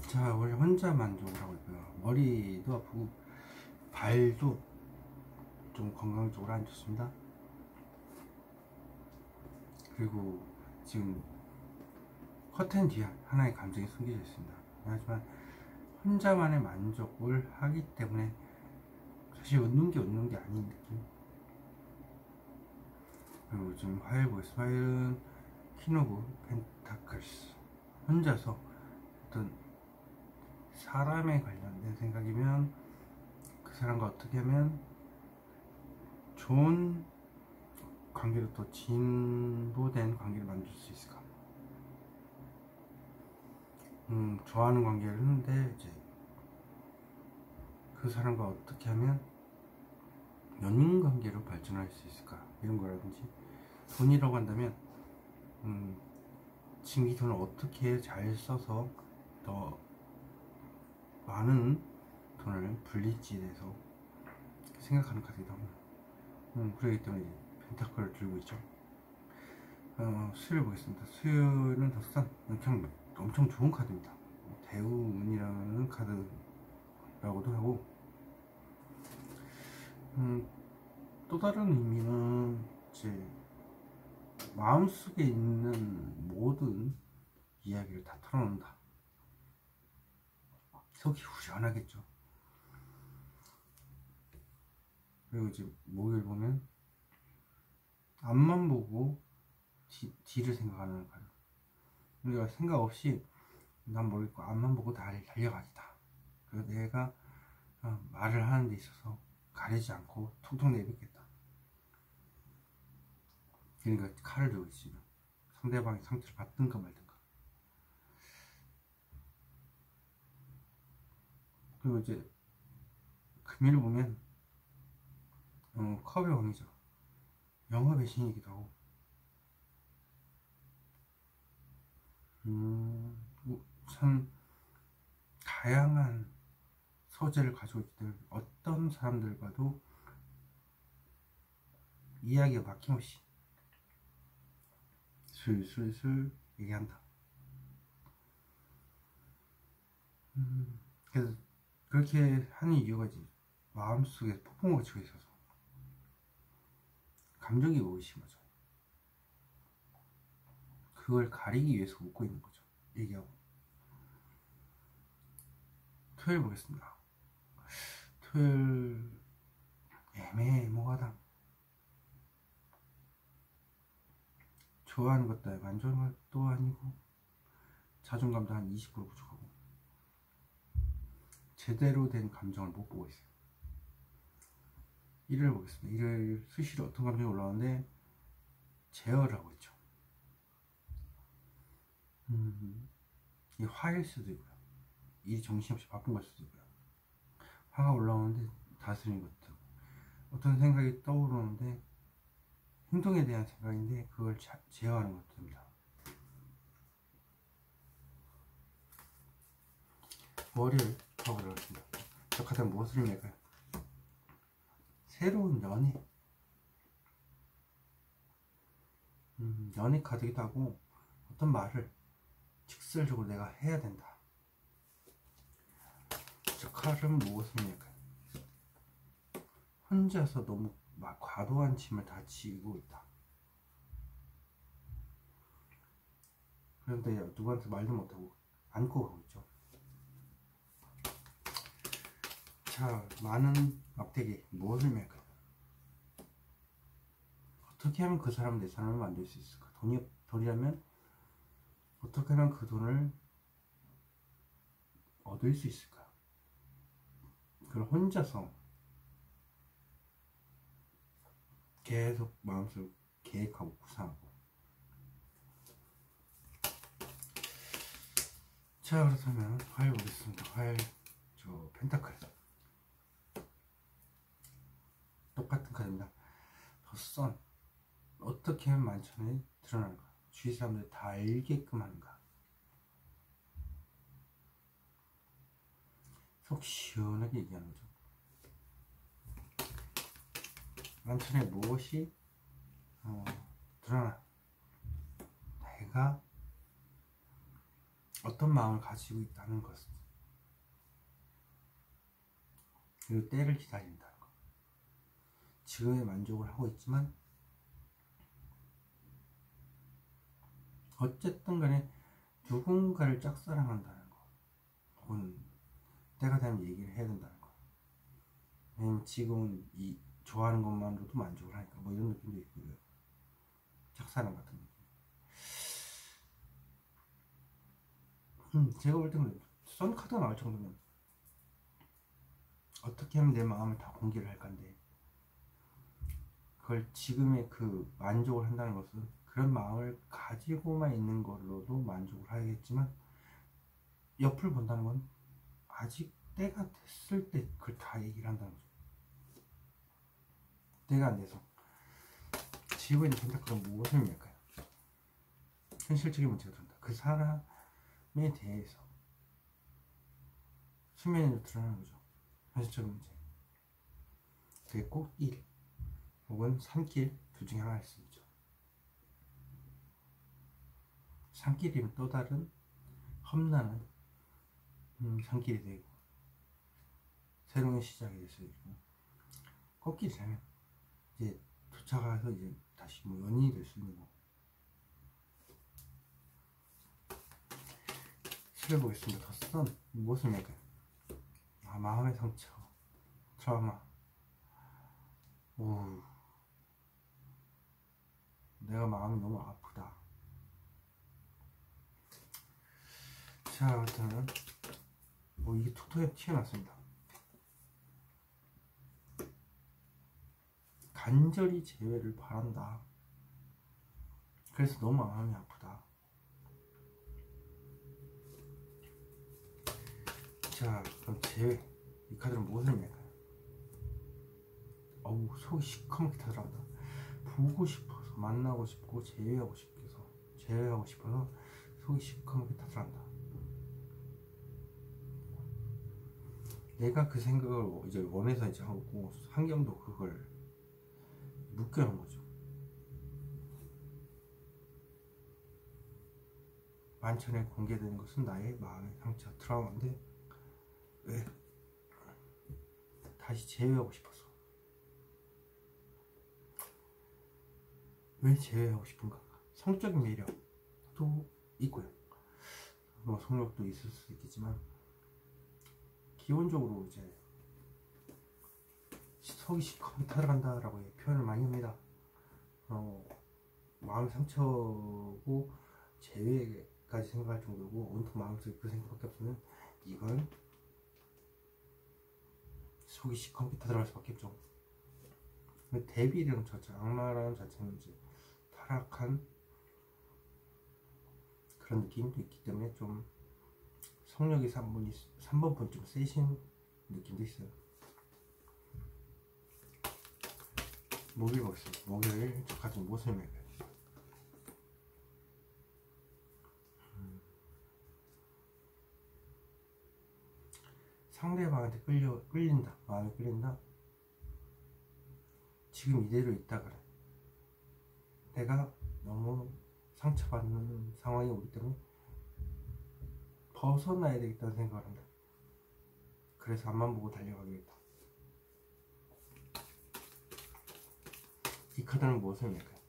Speaker 1: 자, 원래 혼자 만족을 하고 있고요. 머리도 아프고 발도 좀 건강적으로 안 좋습니다. 그리고 지금 커튼 뒤에 하나의 감정이 숨겨져 있습니다. 하지만 혼자만의 만족을 하기 때문에 사실 웃는 게 아닌 느낌. 그리고 지금 화요일 보겠습니다. 화요일은 퀸 오브 펜타클스. 혼자서 어떤 사람에 관련된 생각이면 그 사람과 어떻게 하면 좋은 관계로 또 진보된 관계를 만들 수 있을까? 좋아하는 관계를 했는데 이제 그 사람과 어떻게 하면 연인 관계로 발전할 수 있을까? 이런 거라든지 돈이라고 한다면 지금 이 돈을 어떻게 잘 써서 더 많은 돈을 불릴지에 대해서 생각하는 카드이기도 합니다. 그러기 때문에 이제 펜타클을 들고 있죠. 수요일 보겠습니다. 수요일은 덧산 엄청 좋은 카드입니다. 대우운이라는 카드라고도 하고 또 다른 의미는 이제 마음속에 있는 모든 이야기를 다 털어놓는다. 속이 후련하겠죠. 그리고 이제 목요일 보면 앞만 보고 뒤를 생각하는 카드. 우리가 생각 없이 난 모르겠고 앞만 보고 달려가기다. 그리고 내가 말을 하는 데 있어서 가리지 않고 통통 내뱉겠다. 그러니까 칼을 들고 있으면 상대방이 상처를 받든가 말든가. 그리고 이제 금일 보면 컵의 왕이죠. 영업의 신이기도 하고 참 다양한 소재를 가지고 있기 때문에 어떤 사람들과도 이야기가 막힘없이 술술술 얘기한다. 그래서 그렇게 하는 이유가 이제 마음속에 폭풍우가 치고 있어서 감정이 오기 심하죠. 그걸 가리기 위해서 웃고 있는 거죠. 얘기하고. 토요일 보겠습니다. 토요일 애매모호하다. 좋아하는 것도 만족한 것도 아니고 자존감도 한 20% 부족하고 제대로 된 감정을 못 보고 있어요. 일요일 보겠습니다. 일요일 수시로 어떤 감정이 올라오는데 제어를 하고 있죠. 이 화일 수도 있고요. 일이 정신없이 바쁜 걸 수도 있고요. 화가 올라오는데 다스리는 것도 어떤 생각이 떠오르는데 행동에 대한 생각인데 그걸 제어하는 것도 됩니다. 월요일 가보도록 하겠습니다. 저 카드는 무엇을 의미할까요? 새로운 연애. 연애 카드이기도 하고 어떤 말을 직설적으로 내가 해야 된다. 저 칼은 무엇을 의미할까요? 혼자서 너무 과도한 짐을 다 지고 있다. 그런데 누구한테 말도 못하고 안고 가고 있죠. 자, 많은 막대기 무엇을 의미할까요? 어떻게 하면 그 사람 내 사람을 만들 수 있을까? 돈이라면 어떻게 하면 그 돈을 얻을 수 있을까? 그걸 혼자서 계속 마음속으로 계획하고 구상하고. 자, 그렇다면 화요일 보겠습니다. 화요일 저 펜타클 똑같은 카드입니다. 덧선. 어떻게 하면 만천에 드러나는가? 주위 사람들이 다 알게끔 하는가? 속 시원하게 얘기하는 거죠. 만천에 무엇이 드러나? 내가 어떤 마음을 가지고 있다는 것. 그리고 때를 기다린다는 것. 지금의 만족을 하고 있지만 어쨌든 간에 누군가를 짝사랑한다는 거, 혹은 때가 되면 얘기를 해야 된다는 거. 왜냐면 지금은 이 좋아하는 것만으로도 만족을 하니까 뭐 이런 느낌도 있고요. 짝사랑 같은 느낌. 제가 볼 때는 썬 카드가 나올 정도면 어떻게 하면 내 마음을 다 공개를 할 건데, 그걸 지금의 그 만족을 한다는 것은 그런 마음을 가지고만 있는 걸로도 만족을 하겠지만, 옆을 본다는 건 아직 때가 됐을 때 그걸 다 얘기를 한다는 거죠. 때가 안 돼서 지고 있는 선택은 무엇을 의미할까요? 현실적인 문제가 된다. 그 사람에 대해서 수면으로 드러나는 거죠. 현실적인 문제. 그게 꼭 일 혹은 산길 둘 중에 하나일 수 있죠. 산길이면 또 다른 험난한 산길이 되고 새로운 시작이 될 수 있고, 꽃길이 되면 이제 도착해서 이제 다시 뭐 연인이 될 수 있는 거고. 시를 보겠습니다. 덧선 무엇을 말까요? 마음의 상처, 트라우마. 오, 내가 마음이 너무 아프다. 자, 아무튼 뭐 이게 툭툭 튀어났습니다. 간절히 재회를 바란다. 그래서 너무 마음이 아프다. 자, 그럼 재회. 이 카드는 무엇을 의미할까요? 어우, 속이 시커멓게 타들어간다. 보고 싶어서, 만나고 싶고, 재회하고 싶어서 속이 시커멓게 타들어간다. 내가 그 생각을 이제 원해서 이제 하고, 환경도 그걸 묶여놓은 거죠. 만천에 공개되는 것은 나의 마음의 상처, 트라우마인데, 왜? 다시 재회하고 싶어서. 왜 재회하고 싶은가? 성적인 매력도 있고요. 뭐 성욕도 있을 수 있겠지만, 기본적으로 이제 속이 시커멓게 타들어간다라고 표현을 많이 합니다. 마음 상처고 재회까지 생각할 정도고, 온통 마음속에 그 생각밖에 없으면 이건 속이 시커멓게 타들어갈 수밖에 없죠. 근데 데빌이라는 자체, 악마라는 자체는 이제 타락한 그런 느낌도 있기 때문에 좀 성욕이 3번 좀 세신 느낌도 있어요. 목요일 보겠습니다. 목요일 저 같은 무엇을 의미할까요? 상대방한테 끌린다. 마음이 끌린다. 지금 이대로 있다가 내가 너무 상처받는 상황이 오기 때문에 벗어나야 되겠다는 생각을 한다. 그래서 앞만 보고 달려가겠다. 이 카드는 무엇을 의미할까요?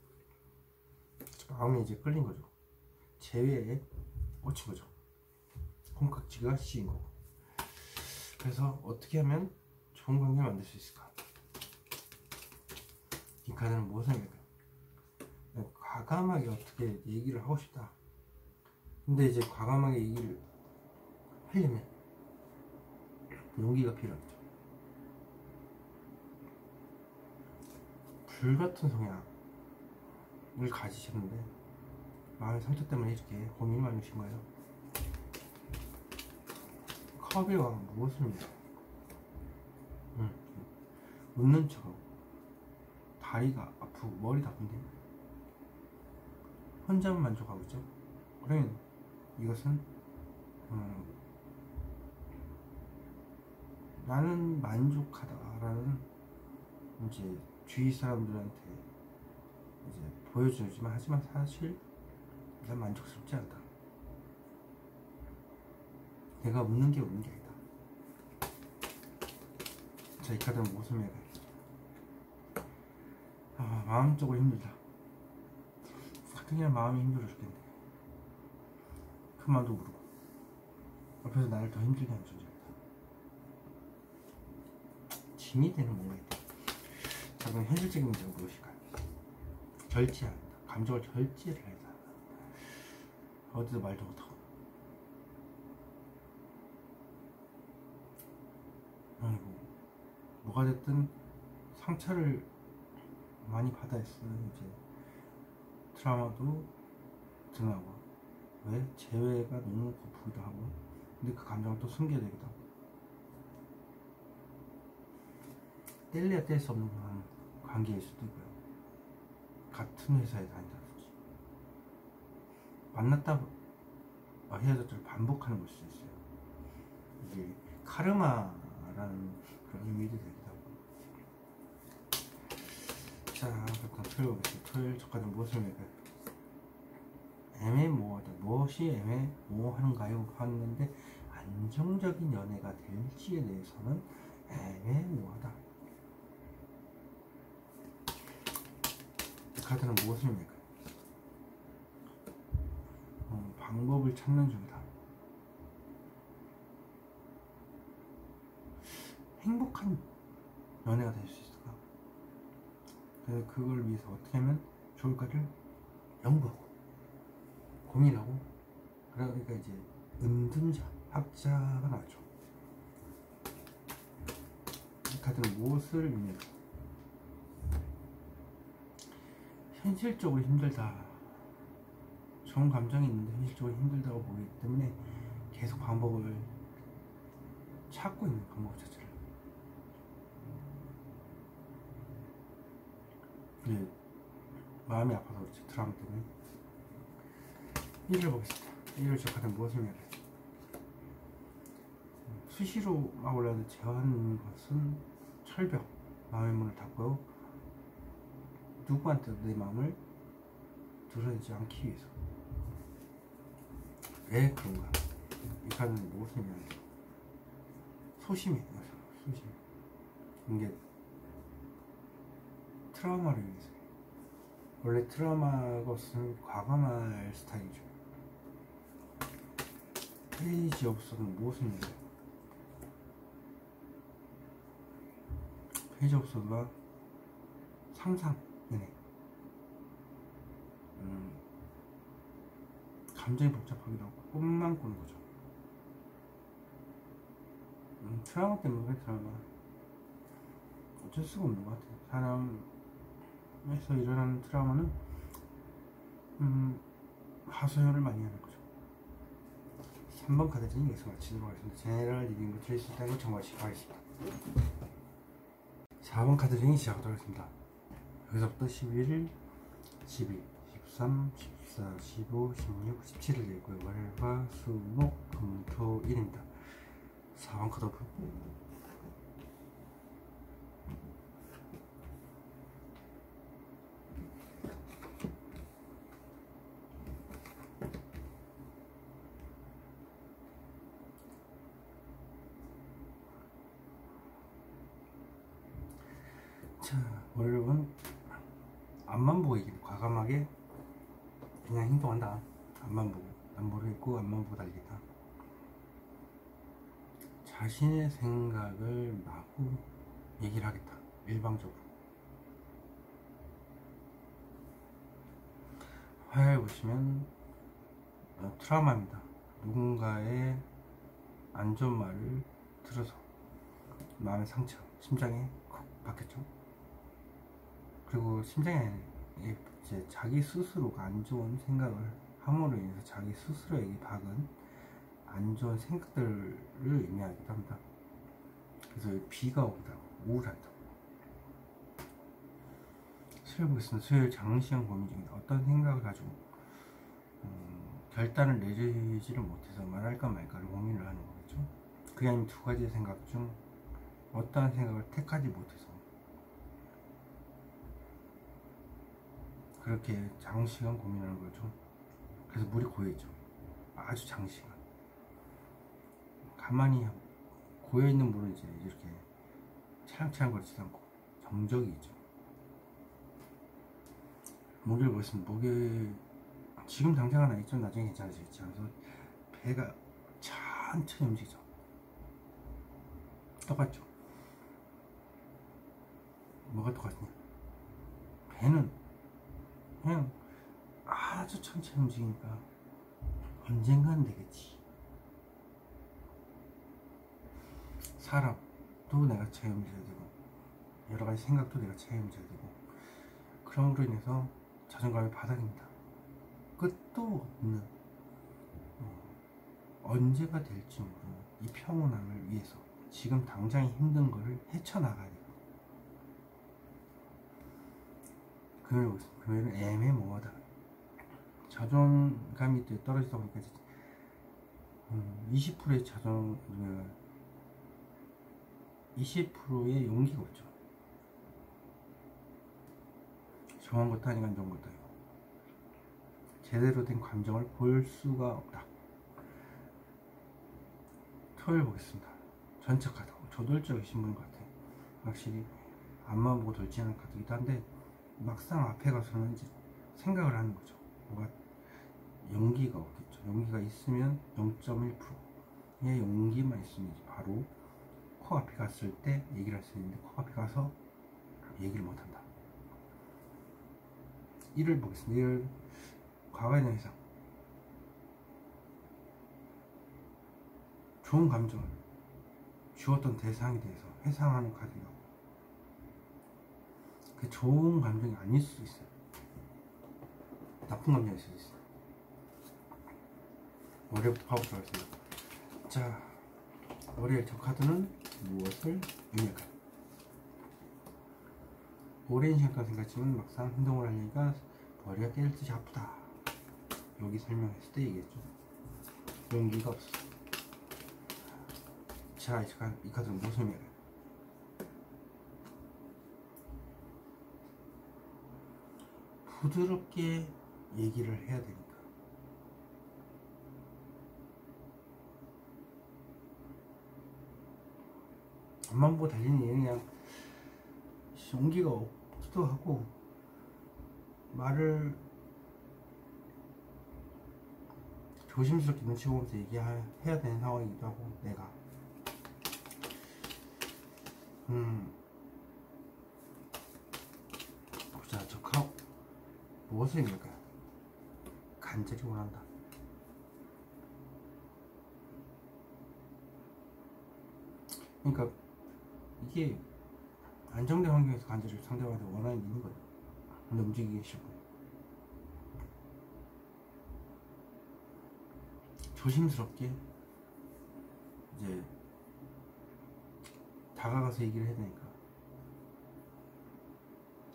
Speaker 1: 마음이 이제 끌린 거죠. 재회에 꽂힌 거죠. 콩깍지가 씌인 거고. 그래서 어떻게 하면 좋은 관계를 만들 수 있을까? 이 카드는 무엇을 의미할까요? 과감하게 어떻게 얘기를 하고 싶다. 근데 이제 과감하게 얘기를 하려면 용기가 필요하죠. 불같은 성향을 가지셨는데 마음의 상처 때문에 이렇게 고민이 많으신 거예요. 컵의 왕 무엇을 믿어요? 웃는 척하고 다리가 아프고 머리도 아픈데 혼자만 만족하고 있죠. 그러면 이것은 나는 만족하다라는 이제 주위 사람들한테 이제 보여주지만, 하지만 사실 난 만족스럽지 않다. 내가 웃는 게 아니다. 자, 이 카드는 무슨 의미가? 마음적으로 힘들다. 그냥 마음이 힘들어 죽겠네. 그 말도 모르고 옆에서 나를 더 힘들게 하는 존재다. 짐이 되는 뭔가 있다. 자, 그럼 현실적인 문제가 무엇일까요? 절제한다. 감정을 절제를 해야 한다. 어디서 말도 못하고. 아이고, 뭐가 됐든 상처를 많이 받아했어요. 이제 트라우마도 드나고, 왜? 재회가 너무 고프기도 하고, 근데 그 감정을 또 숨겨야 되기도 하고, 뗄래야 뗄 수 없는 관계일 수도 있고요. 같은 회사에 다닌다든지 만났다 헤어졌다를 반복하는 걸 수도 있어요. 이게 카르마라는 그런 의미도 되기도 하고. 자, 그럼 토요일 보겠습니다. 토요일 저까지 무엇을 맥까요? 애매모호하다. 무엇이 애매모호한가요? 하는데 안정적인 연애가 될지에 대해서는 애매모호하다. 이 카드는 무엇을 맥까요? 방법을 찾는 중이다. 행복한 연애가 될 수 있을까? 그래서 그걸 위해서 어떻게 하면 좋을까를 연구하고 고민하고, 그러니까 이제 은둔자, 학자가 나왔죠. 이 카드는 무엇을 의미할까? 현실적으로 힘들다. 좋은 감정이 있는데 현실적으로 힘들다고 보기 때문에 계속 방법을 찾고 있는 방법 자체를. 네, 마음이 아파서 그렇지, 트라우마 때문에. 1을 보겠습니다. 1을 저 카드는 무엇을 의미할까요? 수시로 막 올라오는 제한 것은 철벽, 마음의 문을 닫고요. 누구한테도 내 마음을 드러내지 않기 위해서. 왜 그런가? 이 카드는 무엇을 의미하는지. 소심해. 소심. 이게 트라우마를 위해서. 원래 트라우마가 없으면 과감할 스타일이죠. 페이지 없어는 무엇을 의미해요? 페이지 없어가 상상이네. 감정이 복잡하기도 하고 꿈만 꾸는 거죠. 트라우마 때문에. 그래, 트라우마 어쩔 수가 없는 것 같아요. 사람에서 일어나는 트라우마는 하소연을 많이 하는 거죠. 3번 카드 중에 여기서 마치도록 하겠습니다. 제네럴 리딩으로 드릴 수 있다는 걸 정하시기 바라겠습니다. 4번 카드 중에 시작하도록 하겠습니다. 여기서부터 11, 12, 13, 14, 15, 16, 17을 읽고요. 월화, 수, 목, 금, 토, 일입니다. 4번 카드 오픈. 자, 여러분, 앞만 보고 얘기해. 과감하게 그냥 행동한다. 앞만 보고, 남보를 읽고 앞만 보고 달리겠다. 자신의 생각을 마구 얘기를 하겠다. 일방적으로. 화요일 보시면 트라우마입니다. 누군가의 안 좋은 말을 들어서 마음의 상처, 심장에 콕 박혔죠. 그리고 심장에 이제 자기 스스로가 안 좋은 생각을 함으로 인해서 자기 스스로에게 박은 안 좋은 생각들을 의미하기도 합니다. 그래서 비가 오기도 하고 우울하기도 하고. 수요일 보겠습니다. 수요일 장시간 고민 중이다. 어떤 생각을 가지고 결단을 내리지를 못해서 말할까 말까를 고민을 하는 거겠죠. 그게 아니면 두 가지의 생각 중 어떠한 생각을 택하지 못해서 그렇게 장시간 고민하는 거죠. 그래서 물이 고여있죠. 아주 장시간. 가만히 고여있는 물은 이제 이렇게 차량차량거리지 않고 정적이 있죠. 목요일 보겠습니다. 목요일 지금 당장 하나 있죠. 나중에 괜찮아지겠죠. 그래서 배가 천천히 움직이죠. 똑같죠. 뭐가 똑같냐? 배는 그냥 아주 천천히 움직이니까 언젠간 되겠지. 사람도 내가 체험해야 되고 여러 가지 생각도 내가 체험이 잘 되고, 그럼으로 인해서 자존감이 바닥입니다. 끝도 없는, 언제가 될지 모르는 이 평온함을 위해서 지금 당장 힘든 거를 헤쳐나가야 돼요. 금요일은 애매모호하다. 자존감이 떨어지다 보니까 20%의 20%의 용기가 없죠. 좋은 것도 아니고 안 좋은 것도 아니고 제대로 된 감정을 볼 수가 없다. 토요일 보겠습니다. 전체 카드 저돌적이신 분 같아요. 확실히 앞만 보고 돌진하는 카드이기도 한데, 막상 앞에 가서는 이제 생각을 하는 거죠. 뭔가 용기가 없겠죠. 용기가 있으면 0.1%의 용기만 있으면 바로 코앞에 갔을 때 얘기를 할 수 있는데, 코앞에 가서 얘기를 못한다. 1을 보겠습니다. 1, 과거에 대한 회상. 좋은 감정을 주었던 대상에 대해서 회상하는 카드라고. 그 좋은 감정이 아닐 수도 있어요. 나쁜 감정일 수도 있어요. 월요일부터 봐보도록 하겠습니다. 자, 월요일 저 카드는 무엇을 의미할까요? 오랜 시간 생각했지만 막상 행동을 하려니까 머리가 깨질 듯이 아프다. 여기 설명했을 때 얘기했죠. 용기가 없어. 자, 이 카드는 무슨 의미할까요? 부드럽게 얘기를 해야 되니까. 앞만 보고 달리는 얘는 그냥 용기가 없기도 하고, 말을 조심스럽게 눈치 보면서 얘기해야 되는 상황이기도 하고, 내가 보자. 저 무엇을 의미할까요? 간절히 원한다. 그러니까 이게 안정된 환경에서 간절히 상대방한테 원하는 게 있는 거예요. 근데 움직이기 싫고, 조심스럽게 이제 다가가서 얘기를 해야 되니까,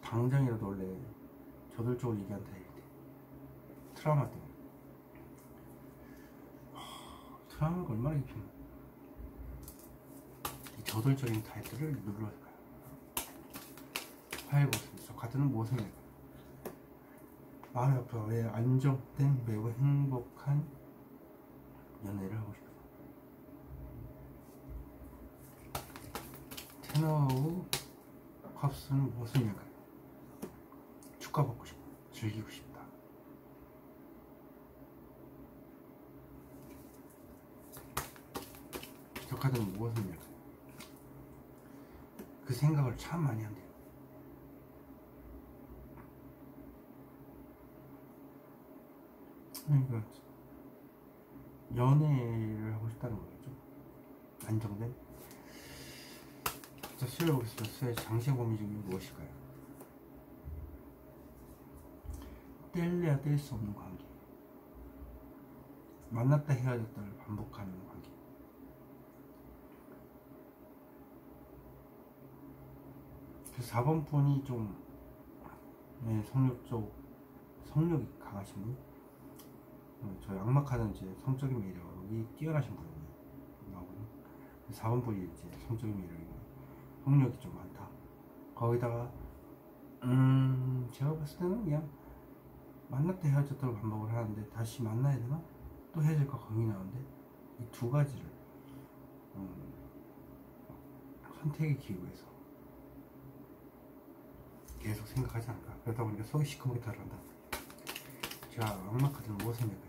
Speaker 1: 당장이라도 원래 저돌적으로 얘기한다 할 때 트라우마 때문에, 트라우마가 얼마나 깊으면 이 저돌적인 타이틀을 눌러야 될까요? 화해 보습니다. 저 카드는 무엇을 낼까요? 마음이 아프다. 왜 안정된 매우 행복한 연애를 하고 싶어. 테너우 컵스는 무엇을 낼까요? 축하받고 싶어. 즐기고 싶다. 저 카드는 무엇을 낼까요? 그 생각을 참 많이 한대요. 그러니까 연애를 하고 싶다는 거겠죠. 안정된. 자, 수요일 보겠습니다. 수요일 장시간 고민 중인 무엇일까요? 뗄래야 뗄 수 없는 관계, 만났다 헤어졌다를 반복하는 관계. 그래서 4번 분이 좀 성욕이 강하신 분. 저희 악마 카드는 이제 성적인 매력이 뛰어나신 분이 나오거든요. 4번 분이 이제 성적인 매력이, 성욕이 좀 많다. 거기다가 제가 봤을 때는 그냥 만났다 헤어졌다고 반복을 하는데, 다시 만나야 되나? 또 헤어질까 고민이 나오는데, 이 두 가지를 선택의 기회에서 계속 생각하지 않을까. 그러다 보니까 속이 시커멓게 달아난다. 자, 악마 카드는 무엇을 낼까요?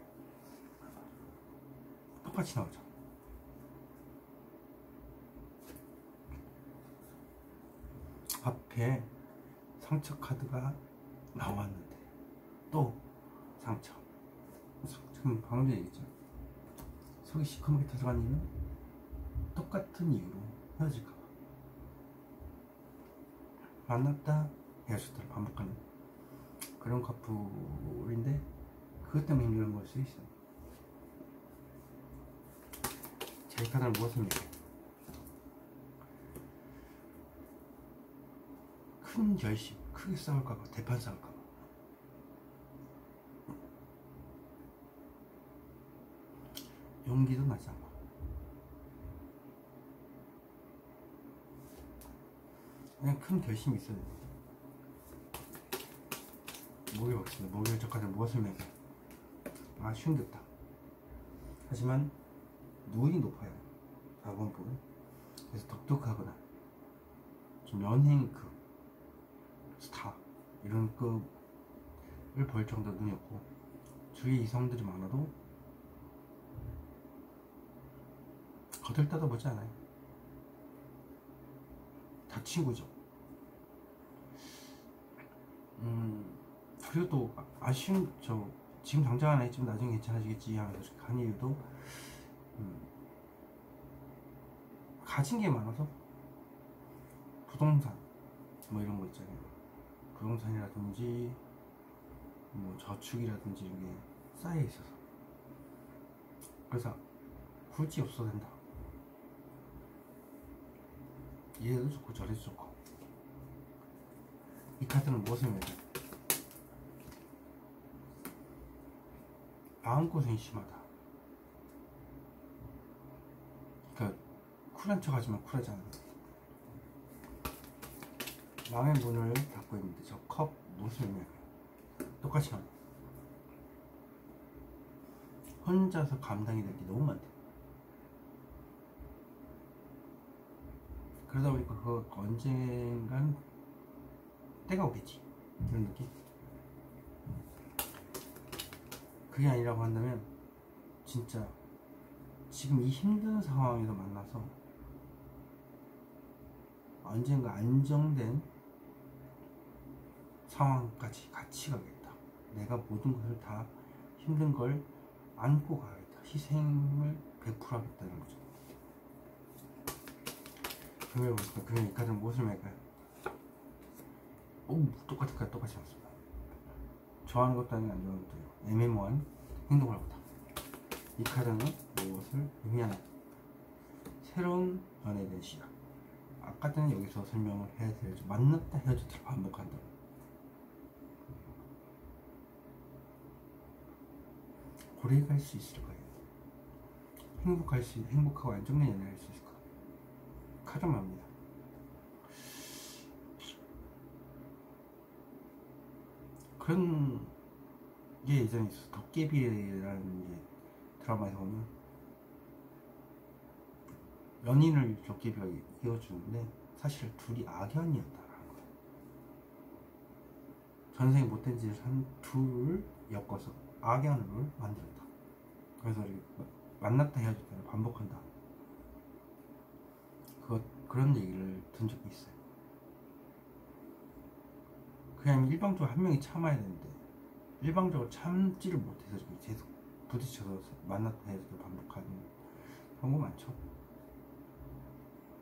Speaker 1: 똑같이 나오죠. 앞에 상처 카드가 나왔는데 또 상처. 지금 방금 얘기했죠. 속이 시커멓게 터져간 이유는 똑같은 이유로 헤어질까봐. 만났다 헤어졌다를 반복하는 그런 커플인데, 그것 때문에 힘든 걸 수 있어. 자, 이 카드는 무엇입니까? 큰 결심, 크게 싸울까봐, 대판 싸울까봐. 용기도 나지 않고. 그냥 큰 결심이 있어야 돼. 목이 먹습니다. 목이 저 카드 무엇을 매겨? 아쉬운 게 없다. 하지만 눈이 높아요. 4번 부분. 그래서 독특하거나 좀 연예인급, 스타 이런 급을 볼 정도 눈이 없고, 주위에 이성들이 많아도 거들떠다보지 않아요. 다 친구죠. 그리고 또 아쉬운, 지금 당장 안 했지만 나중에 괜찮아지겠지 하면서 한 이유도 가진 게 많아서, 부동산 뭐 이런 거 있잖아요. 부동산이라든지 뭐 저축이라든지 이런 게 쌓여 있어서, 그래서 굳이 없어도 된다. 이래도 좋고 저래도 좋고. 이 카드는 무엇을 매겨? 마음고생이 심하다. 그러니까 쿨한 척 하지만 쿨하지 않아. 마음의 문을 닫고 있는데 저 컵 무엇을 매겨? 똑같이 하네. 혼자서 감당이 될 게 너무 많대. 그러다 보니까 그거 언젠간 때가 오겠지, 이런 느낌. 그게 아니라고 한다면 진짜 지금 이 힘든 상황에서 만나서 언젠가 안정된 상황까지 같이 가겠다. 내가 모든 것을 다 힘든 걸 안고 가겠다. 희생을 100% 하겠다는 거죠. 그러면 볼까요? 그러면 이 카드는 무엇을 맺을까요? 오, 똑같은 카드 똑같이 나왔습니다. 좋아하는 것도 아니고 안 좋아하는 것도 아니고 애매모호한 행동을 하고 있다. 이 카드는 무엇을 의미하나? 새로운 연애에 대한 시작. 아까 전에 여기서 설명을 해야 되죠. 만났다 헤어졌다를 반복한다. 오래 갈 수 있을 거예요. 행복하고 안정된 연애를 할 수 있을 거예요. 카르마입니다. 그런 게 예전에 있었어. 도깨비라는 게 드라마에서 보면 연인을 도깨비가 이어주는데 사실 둘이 악연이었다라는 거예요. 전생에 못된 짓을 한 둘을 엮어서 악연을 만들었다. 그래서 만났다 헤어졌다를 반복한다. 그런 얘기를 든 적이 있어요. 그냥 일방적으로 한 명이 참아야 되는데 일방적으로 참지를 못해서 계속 부딪혀서 만났다 헤어졌다 반복하는 경우 많죠.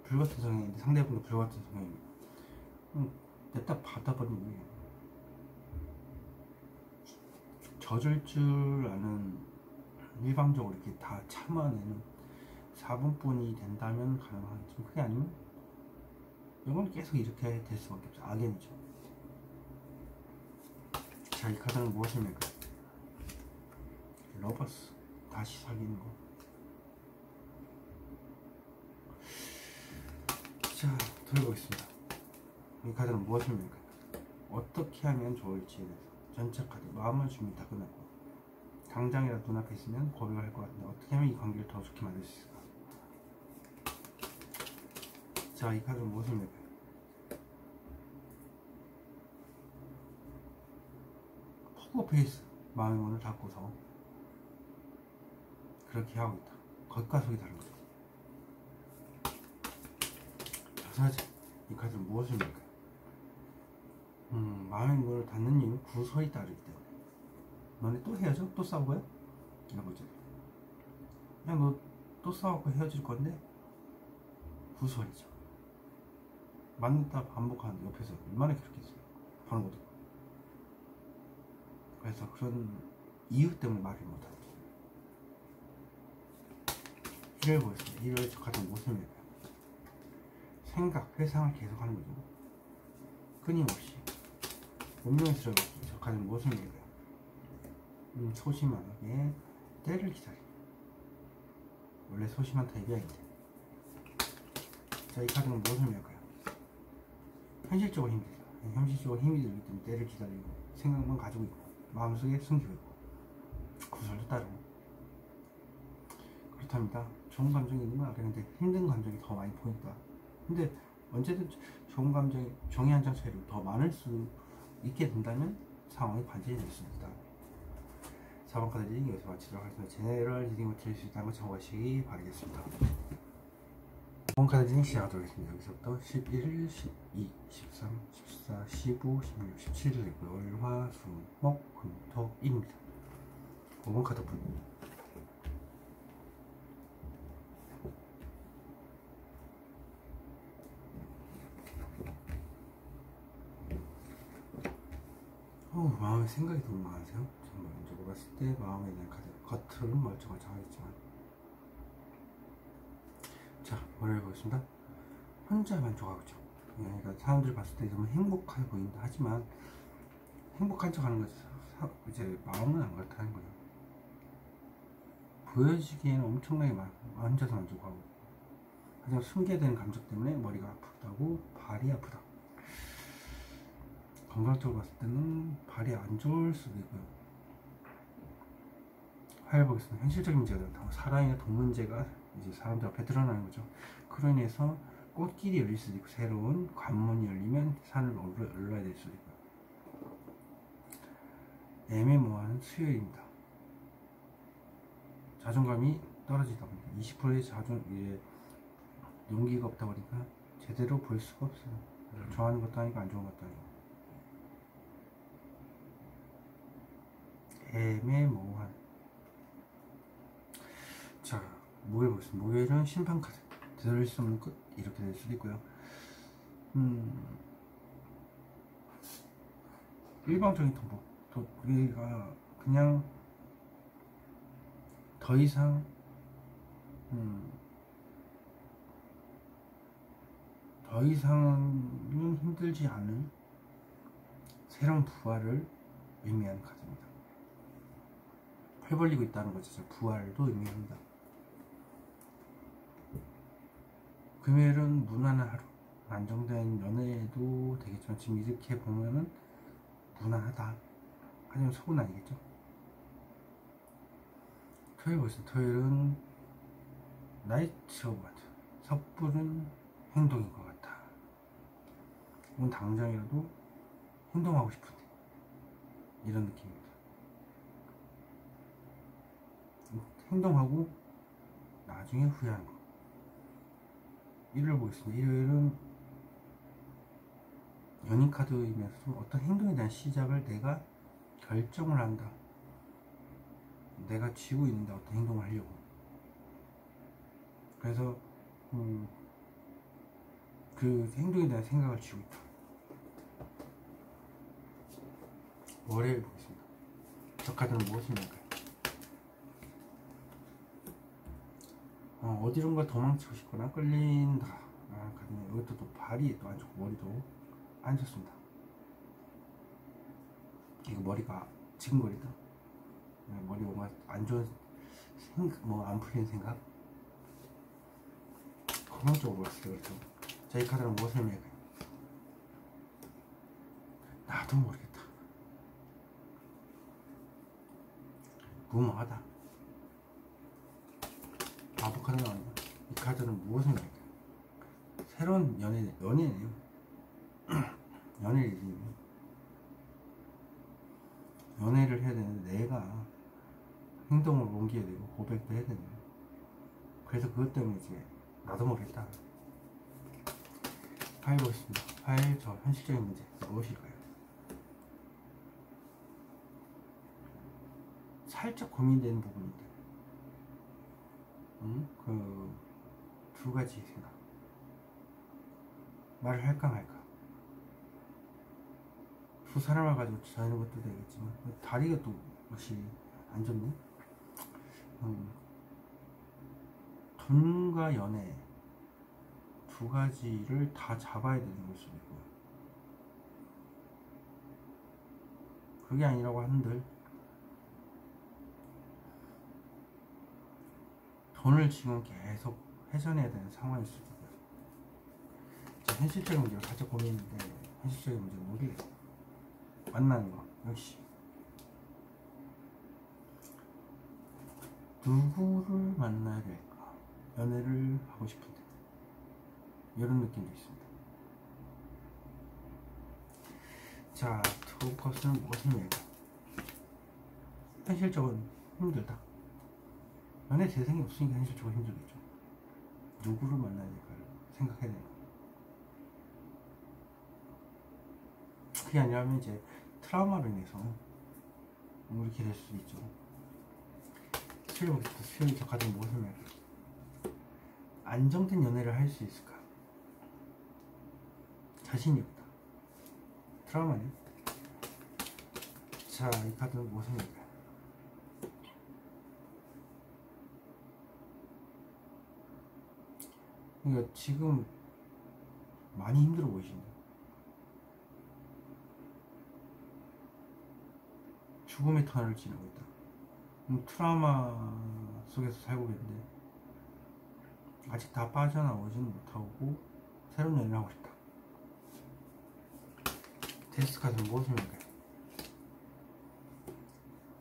Speaker 1: 불같은 성향인데 상대방도 불같은 성향이고 냅다 받아버리는 거예요. 젖을 줄 아는, 일방적으로 이렇게 다 참아내는 4분뿐이 된다면 가능하겠지만 그게 아니면 이건 계속 이렇게 될 수밖에 없죠. 악연이죠. 자, 이 카드는 무엇입니까? 러버스, 다시 사귀는 거. 자, 돌려보겠습니다. 이 카드는 무엇입니까? 어떻게 하면 좋을지에 대해서 전체 카드, 마음의 준비 다 끝났고 당장이라도 눈앞에 있으면 고백을 할 것 같은데 어떻게 하면 이 관계를 더 좋게 만들 수 있을까? 자, 이 카드는 무엇입니까? 포커페이스, 마음의 문을 닫고서 그렇게 하고 있다. 겉과 속이 다른 거죠. 사실 이 카드는 무엇입니까? 마음의 문을 닫는 이유는 구설이 따르기 때문에. 너네 또 헤어져? 또 싸울 거야? 이런 거죠. 그냥 너 또 싸우고 헤어질 건데 구설이죠. 맞다 반복하는데 옆에서 얼마나 괴롭겠어요. 하는 것도. 그래서 그런 이유 때문에 말을 못하는 거예요. 1을 보겠습니다. 1을 적하던 모습을 생각, 회상을 계속하는 거죠. 끊임없이 운명스러워 적하는 모습을 소심하게 때를 기다려. 원래 소심한 타입이 아닌데. 자, 이 카드는 무엇을 의미할까요? 현실적으로 힘들다. 현실적으로 힘이 들기 때문에 때를 기다리고 생각만 가지고 있고 마음속에 숨기고 있고 구설도 따르고 그렇답니다. 좋은 감정이 있는 건 알겠는데 힘든 감정이 더 많이 보인다. 근데 언제든 좋은 감정이 종이 한 장 차이로 더 많을 수 있게 된다면 상황이 반전이 될 수 있다. 4번 카드 리딩 여기서 마치도록 하겠습니다. 제네럴 리딩을 드릴 수 있다는 걸 참고하시기 바라겠습니다. 5번 카드 리딩 시작하도록 하겠습니다. 여기서부터 11, 12, 13, 14, 15, 16, 17일 월, 화, 수, 목, 금, 토, 일입니다. 5번 카드 분 마음에 생각이 너무 많으세요? 전반적으로 봤을 때 마음에 대한 카드 겉으로는 멀쩡하겠지만 자, 뭐를 해보겠습니다. 혼자 만족하고 있죠. 그러니까 사람들이 봤을 때 너무 행복해 보인다 하지만 행복한 척 하는 거죠. 이제 마음은 안 그렇다는 거예요. 보여지기에는 엄청나게 혼자서 만족하고 하지만 숨겨야 되는 감정 때문에 머리가 아프다고 발이 아프다. 건강적으로 봤을 때는 발이 안 좋을 수도 있고요. 화를 보겠습니다. 현실적인 문제가 많다고 사랑이나 돈 문제가 이제 사람들 앞에 드러나는 거죠. 그로 인해서 꽃길이 열릴 수도 있고 새로운 관문이 열리면 산을 올라야 될 수도 있고요. 애매모호한 수요일입니다. 자존감이 떨어지다 보니까 20%의 이제 용기가 없다 보니까 제대로 볼 수가 없어요. 좋아하는 것도 아니고 안 좋은 것도 아니고 애매모호한. 자, 목요일 보겠습니다. 목요일은 심판 카드 되돌릴 수 없는 끝 이렇게 될 수도 있고요. 일방적인 통보 우리가 그냥 더 이상 더 이상은 힘들지 않은 새로운 부활을 의미하는 카드입니다. 팔 벌리고 있다는 거죠. 부활도 의미합니다. 금요일은 무난한 하루, 안정된 연애도 되겠지만 지금 이렇게 보면은 무난하다. 하지만 속은 아니겠죠. 토요일 보겠습니다. 토요일은 나이트 오브 와트, 섣부른 행동인 것 같아. 오늘 당장이라도 행동하고 싶은데 이런 느낌입니다. 행동하고 나중에 후회하는 거. 일요일 보겠습니다. 일요일은 연인 카드이면서 어떤 행동에 대한 시작을 내가 결정을 한다. 내가 쥐고 있는데 어떤 행동을 하려고. 그래서 그 행동에 대한 생각을 쥐고 있다. 월요일 보겠습니다. 저 카드는 무엇입니까? 어디론가 도망치고 싶거나 끌린다. 카드는 이것도 또 발이 또 안 좋고 머리도 안 좋습니다. 이거 머리가 지근거리다. 머리 뭔가 안 좋은 생각, 뭐 안 풀리는 생각. 건강적으로 봤을 때 그렇죠. 자, 이 카드는 무엇을 의미할까요? 나도 모르겠다. 무모하다. 바보 카드 나왔네요. 이 카드는 무엇을 의미할까요? 새로운 연애네요. 연애를 해야 되는데 내가 행동을 옮겨야 되고 고백도 해야 되는. 그래서 그것 때문에 이제 나도 모르겠다. 파일 보겠습니다. 파일 저 현실적인 문제 무엇일까요? 살짝 고민되는 부분인데 그 두 가지 생각. 말을 할까 말까. 두 사람을 가지고 자는 것도 되겠지만 다리가 또 역시 안 좋네. 돈과 연애 두 가지를 다 잡아야 되는 걸 수도 있고요. 그게 아니라고 한들 돈을 지금 계속 회전해야 되는 상황일 수도 있고요. 현실적인 문제가 살짝 고민인데 현실적인 문제는 뭐길래 만나는 거. 역시 누구를 만나야 될까? 연애를 하고 싶은데 이런 느낌도 있습니다. 자, 투컵스는 무엇을 얘기할까? 현실적으로 힘들다. 연애 대상이 없으니까 현실적으로 힘들겠죠. 누구를 만나야 될까를 생각해야 되는 거. 그게 아니라면 이제 트라우마로 인해서 이렇게 될 수도 있죠. 수요일 적하던 무엇을 말할까? 안정된 연애를 할 수 있을까? 자신이 없다. 트라우마네. 자, 이 카드는 무엇을 말할까? 그러니까 지금 많이 힘들어 보이신다. 죽음의 터널을 지나고 있다. 트라우마 속에서 살고 있는데 아직 다 빠져나오지는 못하고 새로운 연애를 하고 싶다. 데스 카드는 무엇을 말할까요?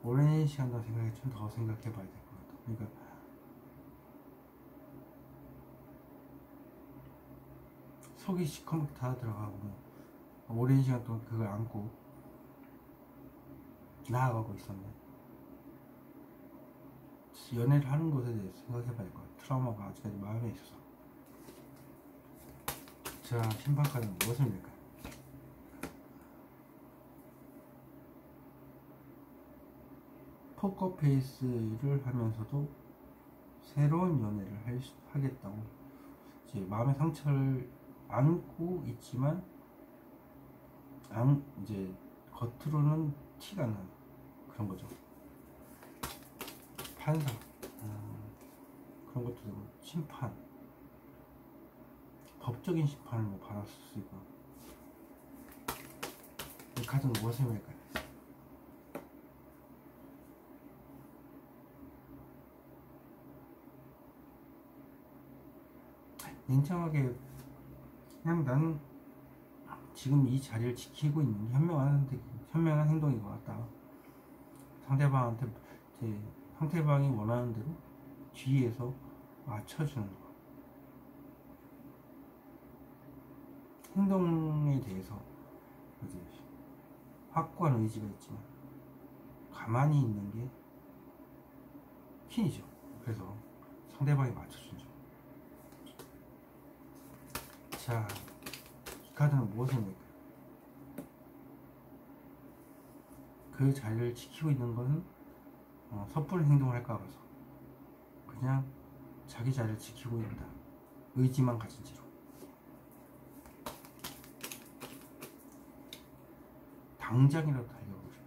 Speaker 1: 오랜 시간 동안 좀 더 생각해 봐야 될 것 같다. 그러니까 속이 시커멓게 다 들어가고 오랜 시간 동안 그걸 안고 나아가고 있었네. 연애를 하는 것에 대해서 생각해 봐야 될 것 같아. 트라우마가 아직까지 마음에 있어서. 자, 신방카드는 무엇을 밀까요? 포커페이스를 하면서도 새로운 연애를 하겠다고 이제 마음의 상처를 안고 있지만 이제 겉으로는 티가 나는 그런 거죠. 판사 그런 것도 되고 심판 법적인 심판을 뭐 받았을 수 있고. 이 카드는 무엇을 말할까요? 냉정하게 그냥 나는 지금 이 자리를 지키고 있는 게 현명한 행동인 것 같다. 상대방이 원하는 대로 뒤에서 맞춰주는 거. 행동에 대해서 이제 확고한 의지가 있지만 가만히 있는 게 퀸이죠. 그래서 상대방이 맞춰주죠. 자, 이 카드는 무엇입니까? 그 자리를 지키고 있는 것은 섣부른 행동을 할까 봐서 그냥 자기 자리를 지키고 있다. 의지만 가진 채로. 당장이라도 달려가고 싶어.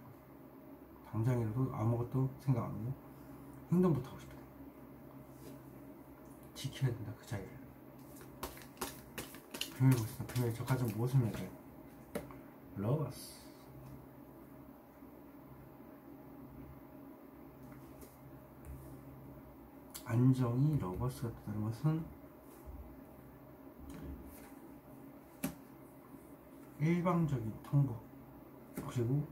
Speaker 1: 당장이라도 아무것도 생각 안 하고 행동부터 하고 싶다. 지켜야 된다, 그 자리를. 비밀 보겠습니다. 비밀 저 가정 무엇을 말할까요? 러버스. 안정이 러버스가 됐다는 것은 일방적인 통보 그리고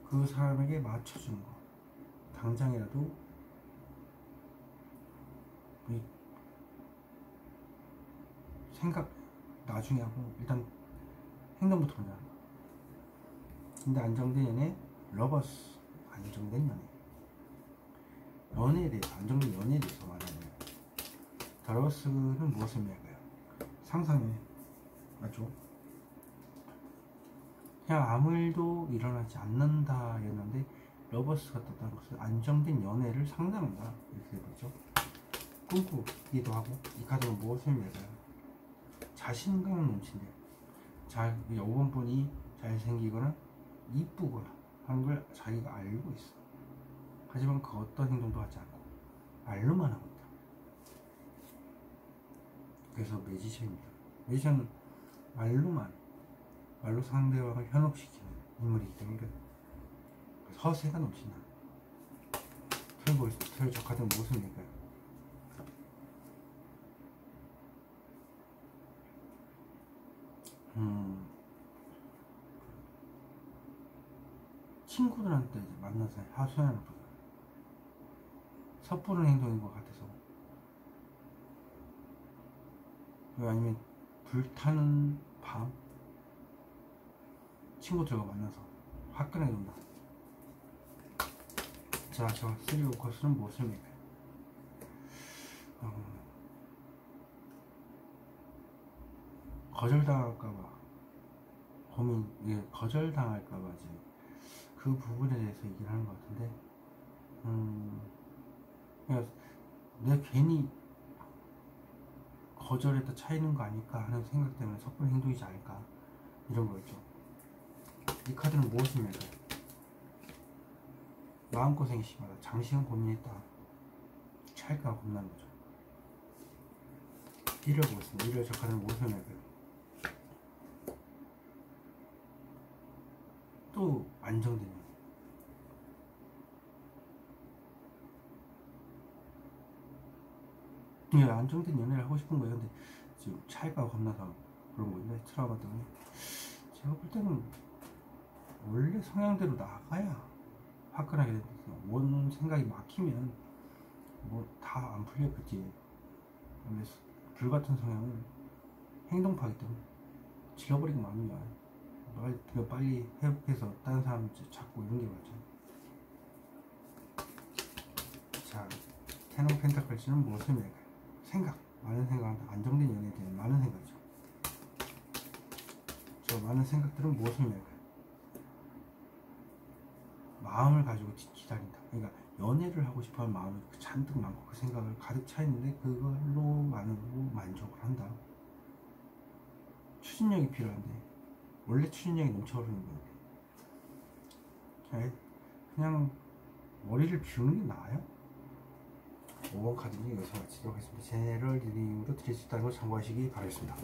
Speaker 1: 그 사람에게 맞춰주는 거. 당장이라도 생각 나중에 하고 일단 행동부터 먼저 하는 거. 근데 안정된 연애 러버스. 안정된 연애. 연애에 대해서, 안정된 연애에 대해서 말하는 더러스는 무엇을 말할까요? 상상해. 맞죠? 그냥 아무 일도 일어나지 않는다 였는데 러버스가 떴다는 것은 안정된 연애를 상상한다 이렇게 되죠. 꿈꾸기도 하고. 이 카드는 무엇을 말할까요? 자신감 넘친대. 5번 분이 잘생기거나 이쁘거나 하는 걸 자기가 알고 있어. 하지만 그 어떤 행동도 하지 않고 말로만 하고 있다. 그래서 매지션입니다. 매지션은 말로 상대방을 현혹시키는 인물이기 때문에 서세가 넘친다. 틀 적화된 모습이니까요. 친구들한테 이제 만나서 하소연을 하거든. 섣부른 행동인 것 같아서. 아니면 불타는 밤 친구들과 만나서 화끈하게 논다. 자, 저 3오커스는 무엇을 맥까요? 거절당할까봐 거절당할까봐 이제 그 부분에 대해서 얘기를 하는 것 같은데, 그러니까 내가 괜히 거절했다 차이는 거 아닐까 하는 생각 때문에 섣부른 행동이지 않을까, 이런 거였죠. 이 카드는 무엇을 맥까요? 마음고생이 심하다. 장시간 고민했다. 차일까 겁나는 거죠. 1을 보겠습니다. 1을 저 카드는 무엇을 맥까요? 또 안정되는. 안정된 연애를 하고 싶은 거예요. 근데 지금 차이가 겁나서 그런 건데, 트라우마 때문에. 제가 볼 때는 원래 성향대로 나가야 화끈하게 돼서, 원 생각이 막히면 뭐 다 안 풀렸겠지. 근데 불같은 성향은 행동파기 때문에 질러버리고 마는 거야. 빨리 회복해서 다른 사람 찾고 이런 게 맞죠. 자, 텐 오브 펜타클스는 무엇을 맥까요? 생각, 많은 생각한다. 안정된 연애에 대한 많은 생각이죠. 저 많은 생각들은 무엇을 맥까요? 마음을 가지고 기다린다. 그러니까 연애를 하고 싶어하는 마음이 잔뜩 많고 그 생각을 가득 차 있는데 그걸로만으로 만족을 한다. 추진력이 필요한데 원래 추진력이 넘쳐흐르는 건데 그냥 머리를 비우는 게 나아요. 5번 카드는 여기서 마치도록 하겠습니다. 제너럴 리딩으로 드릴 수 있다는 걸 참고하시기 바라겠습니다.